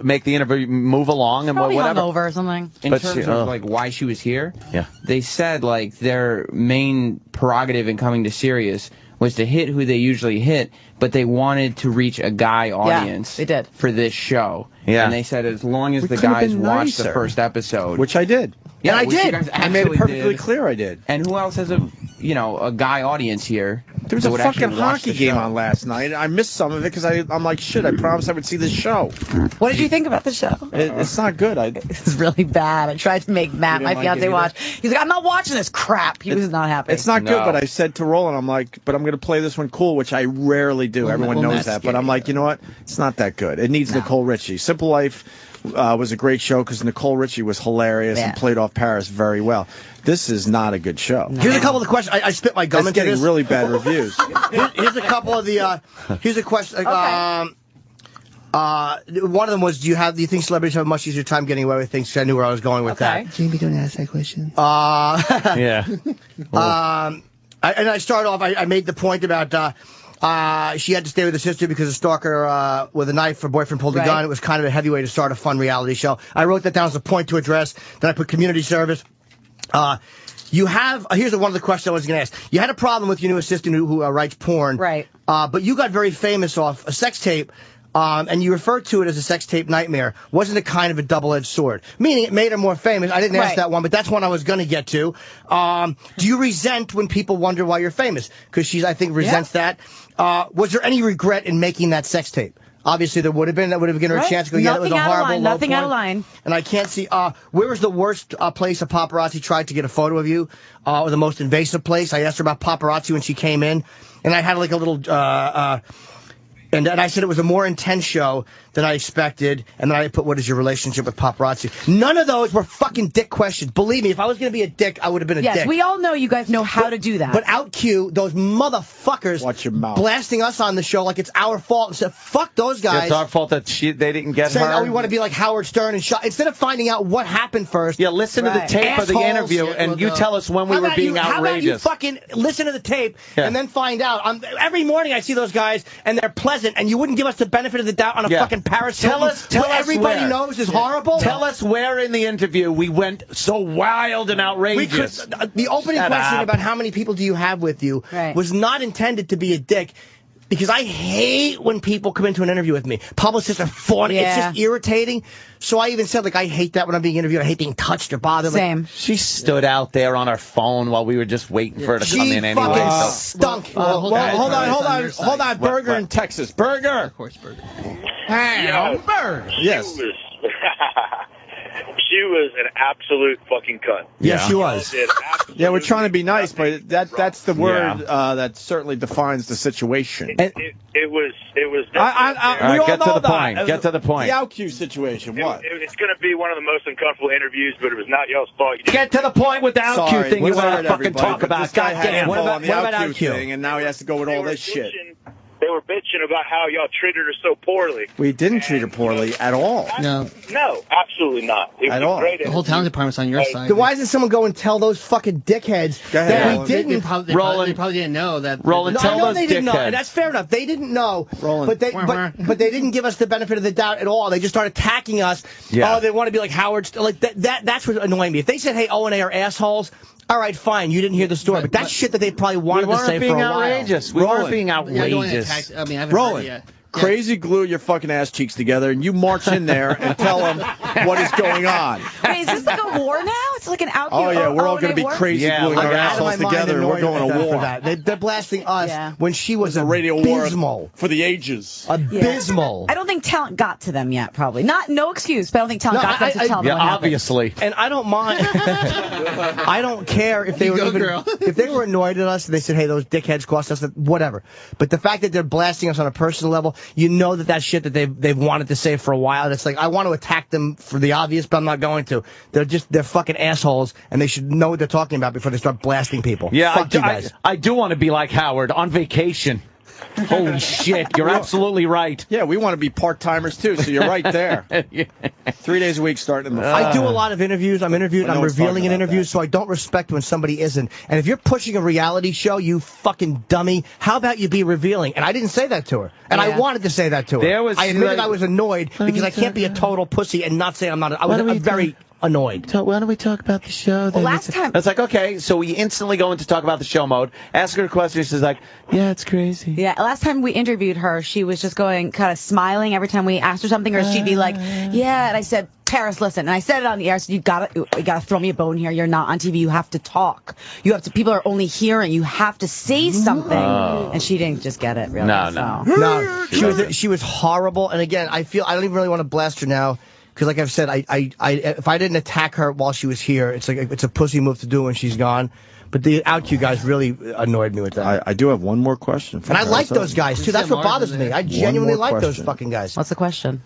make the interview move along and Probably whatever. hungover or something. In terms of like why she was here, yeah, they said like their main prerogative in coming to Sirius was to hit who they usually hit, but they wanted to reach a guy audience. They did. For this show. Yeah. And they said as long as We the could've guys been watched the nicer. first episode, Which I did. Yeah, and I which you did. guys I made it actually perfectly did. clear I did. And who else has a guy audience here? There was that a would actually fucking watch hockey the game show? on last night. I missed some of it because I'm like, shit, I promised I would see this show. What did you think about the show? It's not good. It's really bad. I tried to make Matt, my like fiance, it watch. He's like, I'm not watching this crap. He was not happy. It's not good, but I said to Roland, I'm like, but I'm going to play this one cool, which I rarely do. Everyone knows that. But I'm like, you know what? It's not that good. It needs Nicole Richie. Simple Life was a great show because Nicole Richie was hilarious and played off Paris very well. This is not a good show. Here's a couple of the questions. I spit my gum It's into getting this. really bad reviews. Here's a couple of the. Here's a question. One of them was, do you think celebrities have a much easier time getting away with things? I knew where I was going with that. Jamie, don't ask that question. Yeah. And I started off. I made the point about she had to stay with her sister because a stalker with a knife, her boyfriend pulled a gun. It was kind of a heavy way to start a fun reality show. I wrote that down as a point to address. Then I put community service. Here's one of the questions I was going to ask. You had a problem with your new assistant who writes porn. Right. But you got very famous off a sex tape. And you referred to it as a sex tape nightmare. Wasn't it kind of a double-edged sword? Meaning it made her more famous. I didn't ask that one, but that's one I was going to get to. Do you resent when people wonder why you're famous? Because she, I think, resents that. Was there any regret in making that sex tape? Obviously, there would have been. That would have given her a chance to go, yeah, it was a horrible low Nothing point. out of line. And I can't see. Where was the worst place a paparazzi tried to get a photo of you? Or the most invasive place? I asked her about paparazzi when she came in. And I had like a little... And I said it was a more intense show than I expected. And then I put, what is your relationship with paparazzi? None of those were fucking dick questions. Believe me, if I was going to be a dick, I would have been a dick. Yes, we all know you guys know how to do that. But out cue, those motherfuckers Watch your mouth. blasting us on the show like it's our fault. And said, fuck those guys. It's our fault that they didn't get Saying, her. oh, we want to be like Howard Stern and shot. Instead of finding out what happened first. Yeah, listen to the tape of the interview, and you tell us when we were being outrageous. How about you fucking listen to the tape and then find out? Every morning I see those guys, and they're pleasant, and you wouldn't give us the benefit of the doubt on a fucking Paris Hilton Tell us everybody where. knows is horrible? Tell us where in the interview we went so wild and outrageous. The opening question about how many people do you have with you was not intended to be a dick. Because I hate when people come into an interview with me. Publicists are fawning. Yeah. It's just irritating. So I even said, like, I hate that when I'm being interviewed. I hate being touched or bothered. Same. Like, She stood out there on her phone while we were just waiting for her to come in anyway. She fucking stunk. Hold on. Burger in Texas. Burger. Of course, Burger. Yo, Burger. Yes. She was an absolute fucking cunt. Yeah, she was. Yeah, we're trying to be nice, but that's the word that certainly defines the situation. It was. All right, get to the point. Get to the point. The OutQ situation. What? It's going to be one of the most uncomfortable interviews, but it was not y'all's fault. Get to the point with the OutQ Sorry, thing you sorry, want to fucking everybody, talk but about. This guy had Goddamn. info on the what about OutQ OutQ? thing, and now he has to go with all this shit. They were bitching about how y'all treated her so poorly. We didn't treat her poorly at all. No. No, absolutely not. It At was all. great The whole talent department's on your side. Then why doesn't someone go and tell those fucking dickheads ahead, that we Roland. didn't? They probably didn't know that. Roland, No, tell I know those they didn't know, dickheads. and that's fair enough. They didn't know, Roland. but they didn't give us the benefit of the doubt at all. They just started attacking us. Yeah. Oh, they want to be like Howard. Like that's what's annoying me. If they said, "Hey, O and A are assholes," All right, fine. You didn't hear the story, but that's shit that they probably wanted to say for a while. We weren't being outrageous. I mean, I haven't Roland. heard it yet. Crazy glue your fucking ass cheeks together, and you march in there and tell them what is going on. Wait, is this like a war now? It's like an out. Oh yeah, we're all going to be crazy gluing our assholes together, and we're going to war. They're blasting us when she was a radio abysmal. war for the ages. Abysmal. I don't think talent got to them yet. Probably not. No excuse, but I don't think talent got to them to tell them. Yeah, what obviously. And I don't mind. I don't care if they if they were annoyed at us and they said, "Hey, those dickheads cost us," whatever. But the fact that they're blasting us on a personal level, you know that's shit that they've wanted to say for a while. And it's like, I want to attack them for the obvious, but I'm not going to. They're fucking assholes, and they should know what they're talking about before they start blasting people. Yeah, Fuck you guys. I do want to be like Howard on vacation. Holy shit, you're absolutely right. Yeah, we want to be part-timers too, so you're right there. 3 days a week starting in the I do a lot of interviews. I'm revealing in interviews, so I don't respect when somebody isn't. And if you're pushing a reality show, you fucking dummy, how about you be revealing? And I didn't say that to her. And I wanted to say that to her. I admitted I was annoyed because I can't be a total pussy and not say I'm not. I was very annoyed. Why don't we talk about the show? Well, last time. It's like, okay, so we instantly go into talk about the show mode, ask her a question, she's like, yeah, it's crazy. Yeah, last time we interviewed her, she was just going, kind of smiling every time we asked her something, or she'd be like, yeah, and I said, Paris, listen, and I said it on the air, I said, you gotta throw me a bone here, you're not on TV, you have to talk. People are only hearing, you have to say something. And she didn't just get it, really. No. She was horrible, and again, I don't even really want to blast her now. Because, like I've said, if I didn't attack her while she was here, it's a pussy move to do when she's gone. But the OutQ guys really annoyed me with that. I do have one more question. And I like those guys, too. That's what bothers me. I genuinely like those fucking guys. What's the question?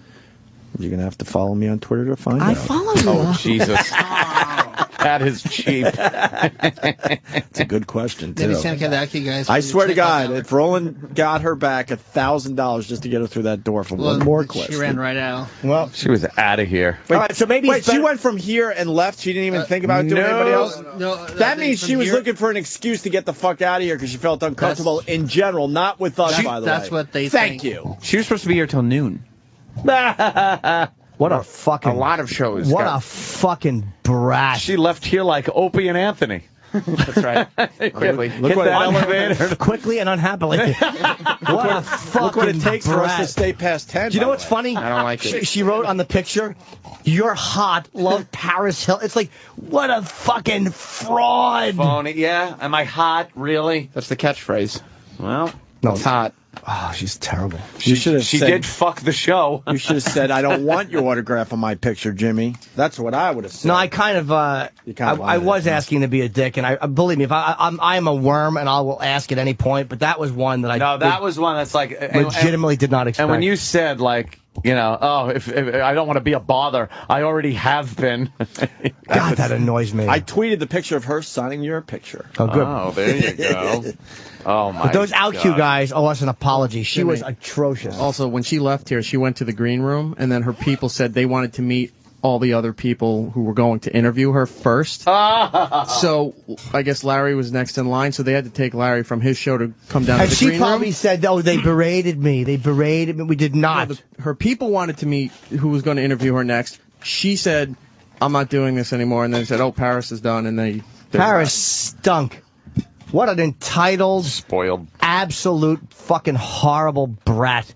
You're going to have to follow me on Twitter to find out. I follow you. Oh, Jesus. That is cheap. It's a good question, too. Maybe Santa Kadaki guys. I swear to God, if Roland got her back $1,000 just to get her through that door for one more question. She ran right out. Well, she was out of here. All right, so maybe she went from here and left. She didn't even think about doing anybody else. No, that means she was looking for an excuse to get the fuck out of here because she felt uncomfortable in general, not with us, by the way. That's what they Thank you. She was supposed to be here till noon. What a fucking... A lot of shows. What a fucking brat. She left here like Opie and Anthony. That's right. Quickly. Hit that elevator. Quickly and unhappily. What a fucking Look what it takes for us brat. to stay past 10. Do you know what's funny? I don't like it. She wrote on the picture, "You're hot, love Paris Hilton." It's like, what a fucking fraud. Phony. Yeah. Am I hot? Really? That's the catchphrase. Well, no, it's hot. Oh, she's terrible. She did fuck the show. You should have said, "I don't want your autograph on my picture, Jimmy." That's what I would have said. No, I kind of, I was asking to be a dick, and I believe me, if I'm a worm, and I will ask at any point. But that was one that that was one that's like legitimately did not expect. And when you said like, you know, oh, if I don't want to be a bother, I already have been. God, that annoys me. I tweeted the picture of her signing your picture. Oh, good. Oh, there you go. Oh my! But those OutQ God. guys owe us an apology. She was atrocious. Also, when she left here, she went to the green room, and then her people said they wanted to meet all the other people who were going to interview her first. So I guess Larry was next in line, so they had to take Larry from his show to come down to the green room. And she probably said, "Oh, they berated me. They berated me." We did not. No, her people wanted to meet who was going to interview her next. She said, "I'm not doing this anymore," and then said, "Oh, Paris is done," and Paris stunk. What an entitled, spoiled, absolute fucking horrible brat.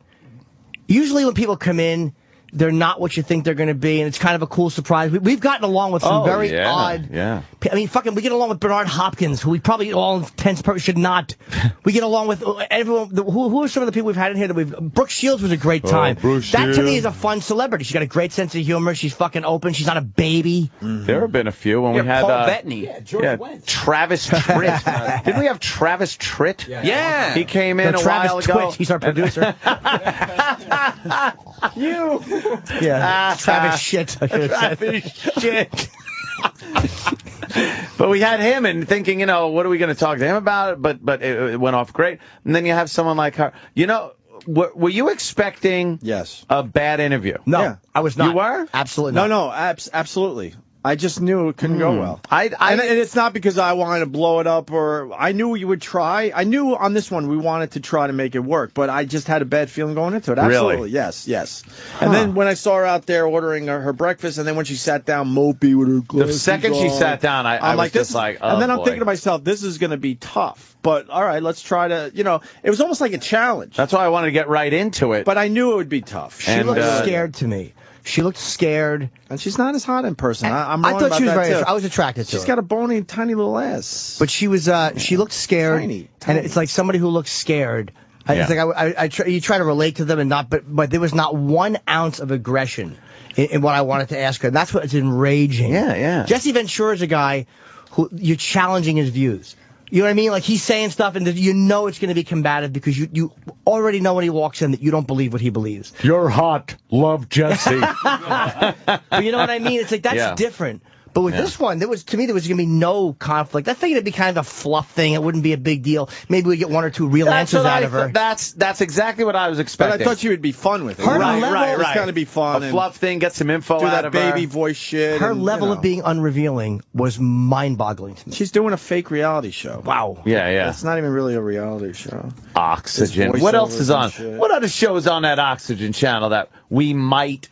Usually when people come in, they're not what you think they're going to be, and it's kind of a cool surprise. We've gotten along with some very odd... Yeah. I mean, we get along with Bernard Hopkins, who we probably all intents purpose should not. We get along with everyone. Who are some of the people we've had in here that Brooke Shields was a great time. That to me is a fun celebrity. She's got a great sense of humor. She's fucking open. She's not a baby. There have been a few when we had Paul Bettany. Yeah, George Wendt. Travis Tritt. Didn't we have Travis Tritt? Yeah. He came in a Travis while ago. Twitch. He's our producer. You. Yeah. Travis shit. Travis shit. But we had him and thinking, you know, what are we going to talk to him about? But it went off great. And then you have someone like her. You know, were you expecting yes a bad interview? No, yeah. I was not. You were? Absolutely not. No, absolutely. I just knew it couldn't go well. And it's not because I wanted to blow it up, or I knew you would try. I knew on this one we wanted to try to make it work, but I just had a bad feeling going into it. Absolutely, Really? yes. And then when I saw her out there ordering her breakfast, and then when she sat down mopey with her glasses The second she on, sat down, I was this just is- like, oh, and then I'm boy. thinking to myself, this is going to be tough. But all right, let's try to. It was almost like a challenge. That's why I wanted to get right into it. But I knew it would be tough. She looked scared to me. She looked scared. And she's not as hot in person. I'm I wrong thought about she was that, very. too. I was attracted to She's her. got a bony, tiny little ass. But she was. She looked scared. Tiny. And it's like somebody who looks scared. It's like you try to relate to them and not, but there was not 1 ounce of aggression in what I wanted to ask her. And that's what's enraging. Yeah. Jesse Ventura's a guy who you're challenging his views. You know what I mean? Like, he's saying stuff, and you know it's going to be combative because you already know when he walks in that you don't believe what he believes. You're hot. Love Jesse. But you know what I mean? It's like, that's different. But with this one, there was going to be no conflict. I figured it'd be kind of a fluff thing. It wouldn't be a big deal. Maybe we get 1 or 2 real answers out of her. That's exactly what I was expecting. But I thought you would be fun with it. Right. It's going to be fun. A fluff thing, get some info do out that of her. baby voice shit. Her and, level of being unrevealing was mind-boggling to me. She's doing a fake reality show. Wow. Yeah. It's not even really a reality show. Oxygen. It's What else is voiceovers on? and shit. What other shows on that Oxygen channel that we might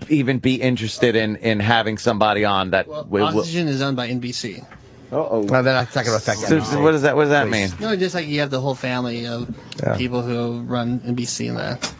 even be interested in having somebody on that Oxygen is owned by NBC. Uh-oh. Well, that's not going to affect So, that. what does that mean? No, just like you have the whole family of people who run NBC and that.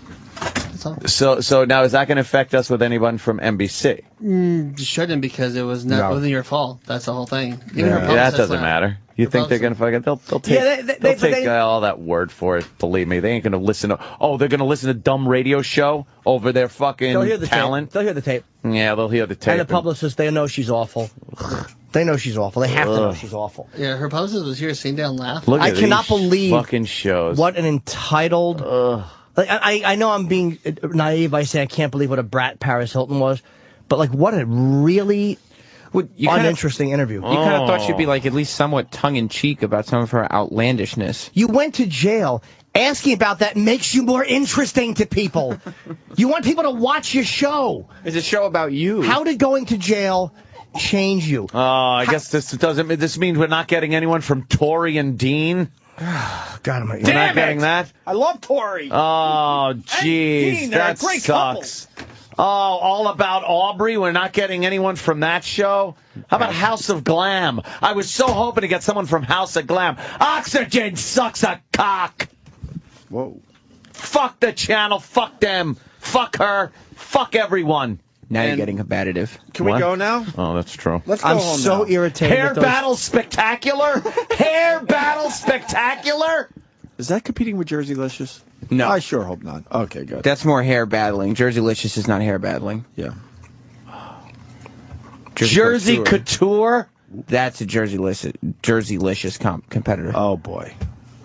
That's all. So now is that going to affect us with anyone from NBC? It shouldn't, because it wasn't your fault. That's the whole thing. Even her Yeah, publicist that doesn't left. matter. You think they're going to fucking... They'll take, they'll take all that word for it. Believe me, they ain't going to listen to... Oh, they're going to listen to dumb radio show over their fucking They'll hear the talent? tape. They'll hear the tape. Yeah, they'll hear the tape. And the publicists, they know she's awful. They know she's awful. They have to know she's awful. Yeah, her publicist was here sitting down laughing. Look at I cannot these believe fucking shows. What an entitled... Like, I know I'm being naive by saying I can't believe what a brat Paris Hilton was, but like, what a really uninteresting interview. You kind of thought she'd be like at least somewhat tongue-in-cheek about some of her outlandishness. You went to jail. Asking about that makes you more interesting to people. You want people to watch your show. It's a show about you. How did going to jail change you? Oh, I guess this means we're not getting anyone from Tori and Dean. God, we're not getting that. I love Tori. Oh, jeez, Dean, they're a that great sucks. Oh, all about Aubrey. We're not getting anyone from that show. How about House of Glam? I was so hoping to get someone from House of Glam. Oxygen sucks a cock. Whoa. Fuck the channel. Fuck them. Fuck her. Fuck everyone. Now you're getting combative. Can we go now? Oh, that's true. Let's go I'm home so now. irritated. Hair with those- battle spectacular? Hair battle spectacular? Is that competing with Jerseylicious? No. I sure hope not. Okay, good. That's more hair battling. Jerseylicious is not hair battling. Yeah. Jersey Couture? That's a Jerseylicious competitor. Oh, boy.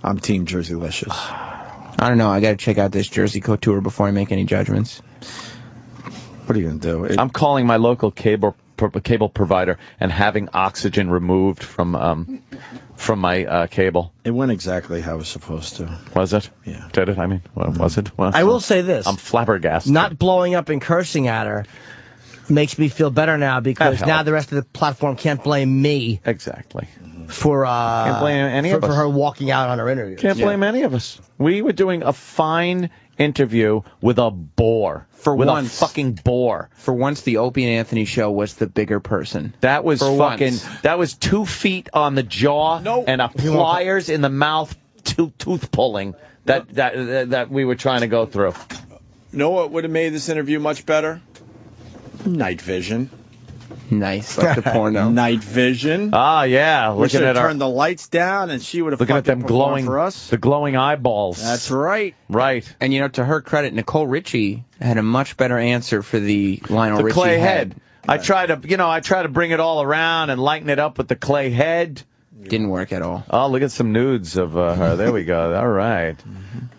I'm Team Jerseylicious. I don't know. I got to check out this Jersey Couture before I make any judgments. What are you going to do? I'm calling my local cable provider and having Oxygen removed from my cable. It went exactly how it was supposed to. Was it? Yeah. Did it? I mean, was it? Well, I will say this. I'm flabbergasted. Not blowing up and cursing at her makes me feel better now, because now the rest of the platform can't blame me. Exactly. For can't blame any of us. for her walking out on her interview. Can't blame any of us. We were doing a fine interview with a bore. With a fucking bore. For once, the Opie and Anthony show was the bigger person. That was fucking. Once. That was 2 feet on the jaw and a pliers in the mouth, tooth pulling that we were trying to go through. You know what would have made this interview much better? Night vision. Nice, like the porno. Night vision. Ah, yeah. We should Looking have at turned the lights down, and she would have looking at them glowing for us. the glowing eyeballs. That's right. Right. And you know, to her credit, Nicole Richie had a much better answer for the Lionel The Richie clay head. head. I try to bring it all around and lighten it up with the clay head. Didn't work at all. Oh, look at some nudes of her. There we go. All right.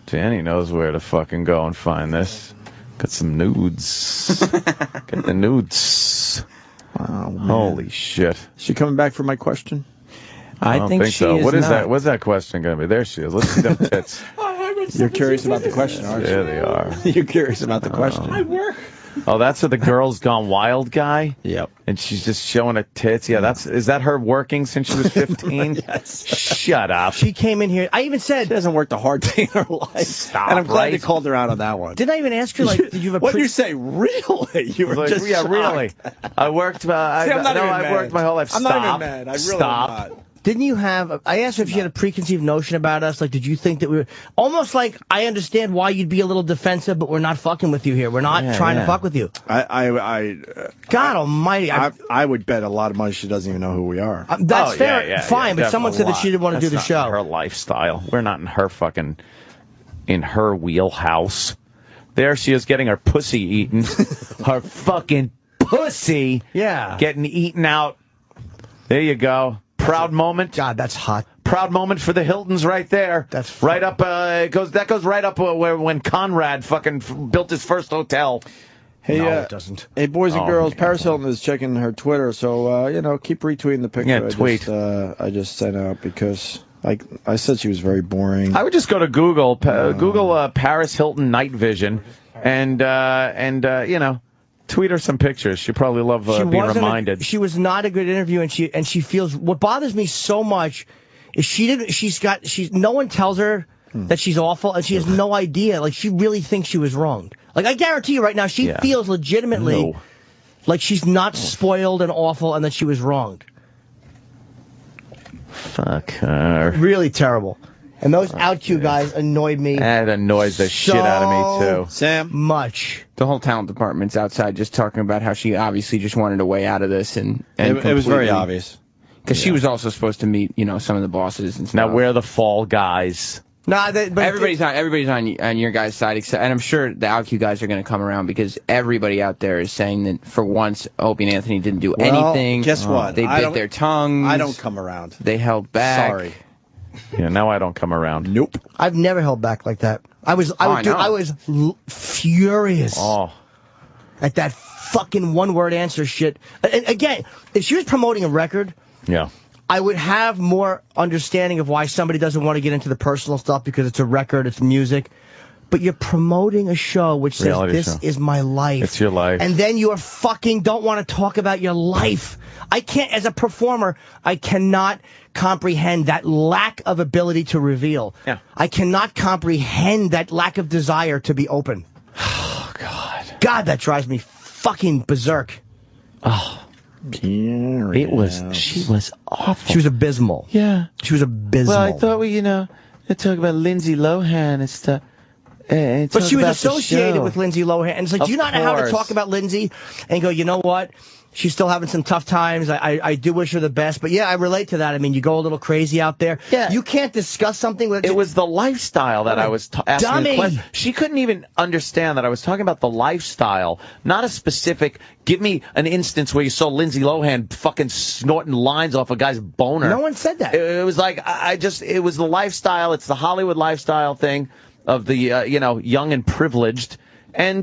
Danny knows where to fucking go and find this. Got some nudes. Get the nudes. Wow, man. Holy shit. Is she coming back for my question? I think she so. is What is not. that? What's that question going to be? There she is. Let's see them tits. You're curious about the question, aren't you? There they are. You're curious about the question. I work. Oh, that's the Girls Gone Wild guy? Yep. And she's just showing her tits? Yeah, is that her working since she was 15? Yes. Shut up. She came in here. I even said... She hasn't worked a hard day in her life. Stop, And I'm glad right? they called her out on that one. Didn't I even ask her, like, did you have a... What did you say? Really? You were Like, just yeah, shocked. really. I worked. I'm not even I mad. worked my whole life. I'm Stop. not even mad. I really Stop. am not. Didn't you have... I asked her if she had a preconceived notion about us. Like, did you think that we were... Almost like, I understand why you'd be a little defensive, but we're not fucking with you here. We're not trying to fuck with you. God almighty. I would bet a lot of money she doesn't even know who we are. That's fair. Fine, but someone said that she didn't want to do the That's show. not her lifestyle. We're not in her wheelhouse. There she is getting her pussy eaten. Her fucking pussy. Yeah. Getting eaten out. There you go. Proud moment. God, that's hot. Proud moment for the Hiltons right there. That's right up. That goes right up where when Conrad fucking built his first hotel. Hey, no, it doesn't. Hey, boys and Oh, girls, yeah. Paris Hilton is checking her Twitter, so keep retweeting the picture. Yeah, tweet. I just sent out because I said she was very boring. I would just go to Google, Google Paris Hilton night vision, and tweet her some pictures. She'd probably love being reminded. She was not a good interview, and she feels. What bothers me so much is no one tells her that she's awful, and she has no idea. Like, she really thinks she was wronged. Like, I guarantee you right now, she feels legitimately like she's not spoiled and awful, and that she was wronged. Fuck her. Really terrible. And those OutQ guys annoyed me. That annoys the shit out of me, too. Sam? Much. The whole talent department's outside just talking about how she obviously just wanted a way out of this. And it was very obvious. Because she was also supposed to meet, some of the bosses and stuff. Now, we're the fall guys. Nah, but everybody's on your guys' side, except, and I'm sure the OutQ guys are going to come around because everybody out there is saying that for once Opie and Anthony didn't do anything. Guess what? They bit their tongues. I don't come around. They held back. Sorry. Yeah, now I don't come around. Nope. I've never held back like that. I was furious at that fucking one-word answer shit. And again, if she was promoting a record, I would have more understanding of why somebody doesn't want to get into the personal stuff because it's a record, it's music. But you're promoting a show which says, this is my life. It's your life. And then you fucking don't want to talk about your life. I can't, as a performer, I cannot comprehend that lack of ability to reveal. Yeah. I cannot comprehend that lack of desire to be open. Oh, God. God, that drives me fucking berserk. Oh. She was awful. She was abysmal. Yeah. She was abysmal. Well, I thought we, they talk about Lindsay Lohan and stuff. But she was associated with Lindsay Lohan. And it's like, do you not know how to talk about Lindsay and go, you know what? She's still having some tough times. I do wish her the best. But yeah, I relate to that. I mean, you go a little crazy out there. Yeah. You can't discuss something with... It was the lifestyle that I was asking the question. Dummy. She couldn't even understand that I was talking about the lifestyle, not a specific... Give me an instance where you saw Lindsay Lohan fucking snorting lines off a guy's boner. No one said that. It was like, it was the lifestyle. It's the Hollywood lifestyle thing of the, young and privileged. And,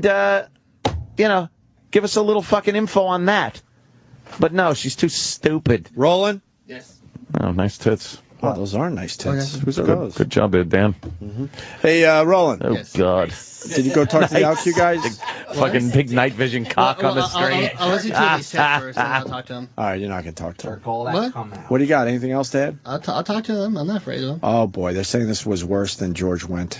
give us a little fucking info on that. But no, she's too stupid. Roland? Yes. Oh, nice tits. Oh, those are nice tits. Okay. Who's those? Good job there, Dan. Hey, Roland. Oh, God. Did you go talk to the OutQ guys? Fucking big night vision cock on the screen. I'll listen to his set first, and I'll talk to him. All right, you're not going to talk to him. What? What do you got? Anything else to add? I'll talk to him. I'm not afraid of him. Oh, boy. They're saying this was worse than George Went.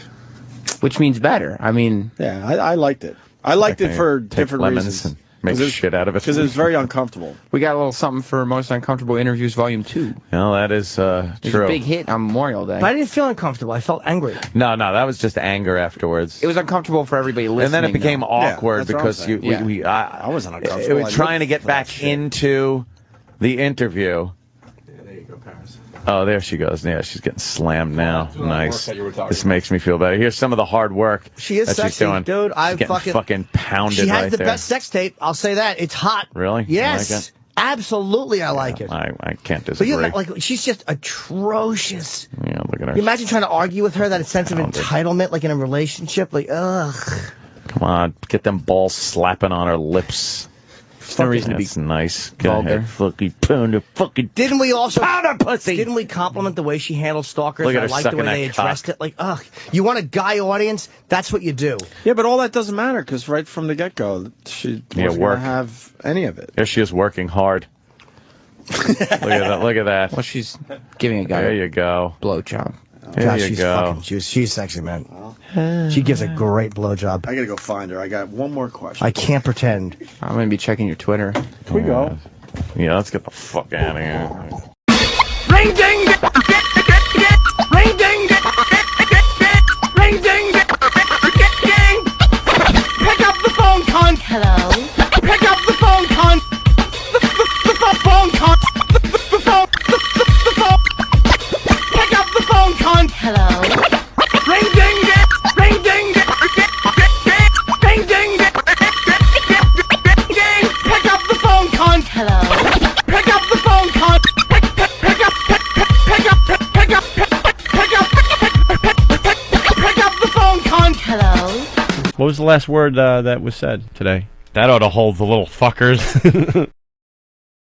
Which means better. I mean... Yeah, I liked it. I liked it for different reasons. And make shit out of it. Because it was very uncomfortable. We got a little something for Most Uncomfortable Interviews Volume 2. Well, that is It was true. a big hit on Memorial Day. But I didn't feel uncomfortable. I felt angry. No, that was just anger afterwards. It was uncomfortable for everybody listening. And then it became though. awkward that's what I'm because saying. I wasn't uncomfortable. It was trying to get back into the interview. There you go, Paris. Oh, there she goes. Yeah, she's getting slammed now. Nice. This makes me feel better. Here's some of the hard work She is that sexy, she's doing. dude. She's getting fucking pounded She has right the there. best sex tape. I'll say that. It's hot. Really? Yes. You like it? Absolutely, I like it. I can't But disagree. she's just atrocious. Yeah, look at her. You imagine trying to argue with her that sense of entitlement, like in a relationship, like ugh. Come on, get them balls slapping on her lips. There's no reason to be That's nice. Go vulgar. ahead, fucking pound of fucking. Didn't we also Powder pussy! Didn't we compliment the way she handled stalkers? Look at I her like the sucking way they that cock. addressed it. Like, ugh, you want a guy audience? That's what you do. Yeah, but all that doesn't matter because right from the get-go, she wasn't work. gonna have any of it. There she is working hard. Look at that! Look at that! Well, she's giving a guy There you go. blowjob. There God, you she's go. fucking, she's sexy, man. She gives a great blowjob. I gotta go find her. I got one more question. I can't pretend. I'm gonna be checking your Twitter. Here we go. Yeah, let's get the fuck out of here. Ring ding, ring ding, ring ding, pick up the phone, cunt. Hello. Pick up the phone, cunt. The phone, cunt. The phone. Pick up the phone, cunt. Hello. Ring ding, ring ding, ring ding, pick up the phone, cunt. Hello. Pick up the phone, cunt. Pick up the phone, cunt. Hello. What was the last word that was said today? That ought to hold the little fuckers.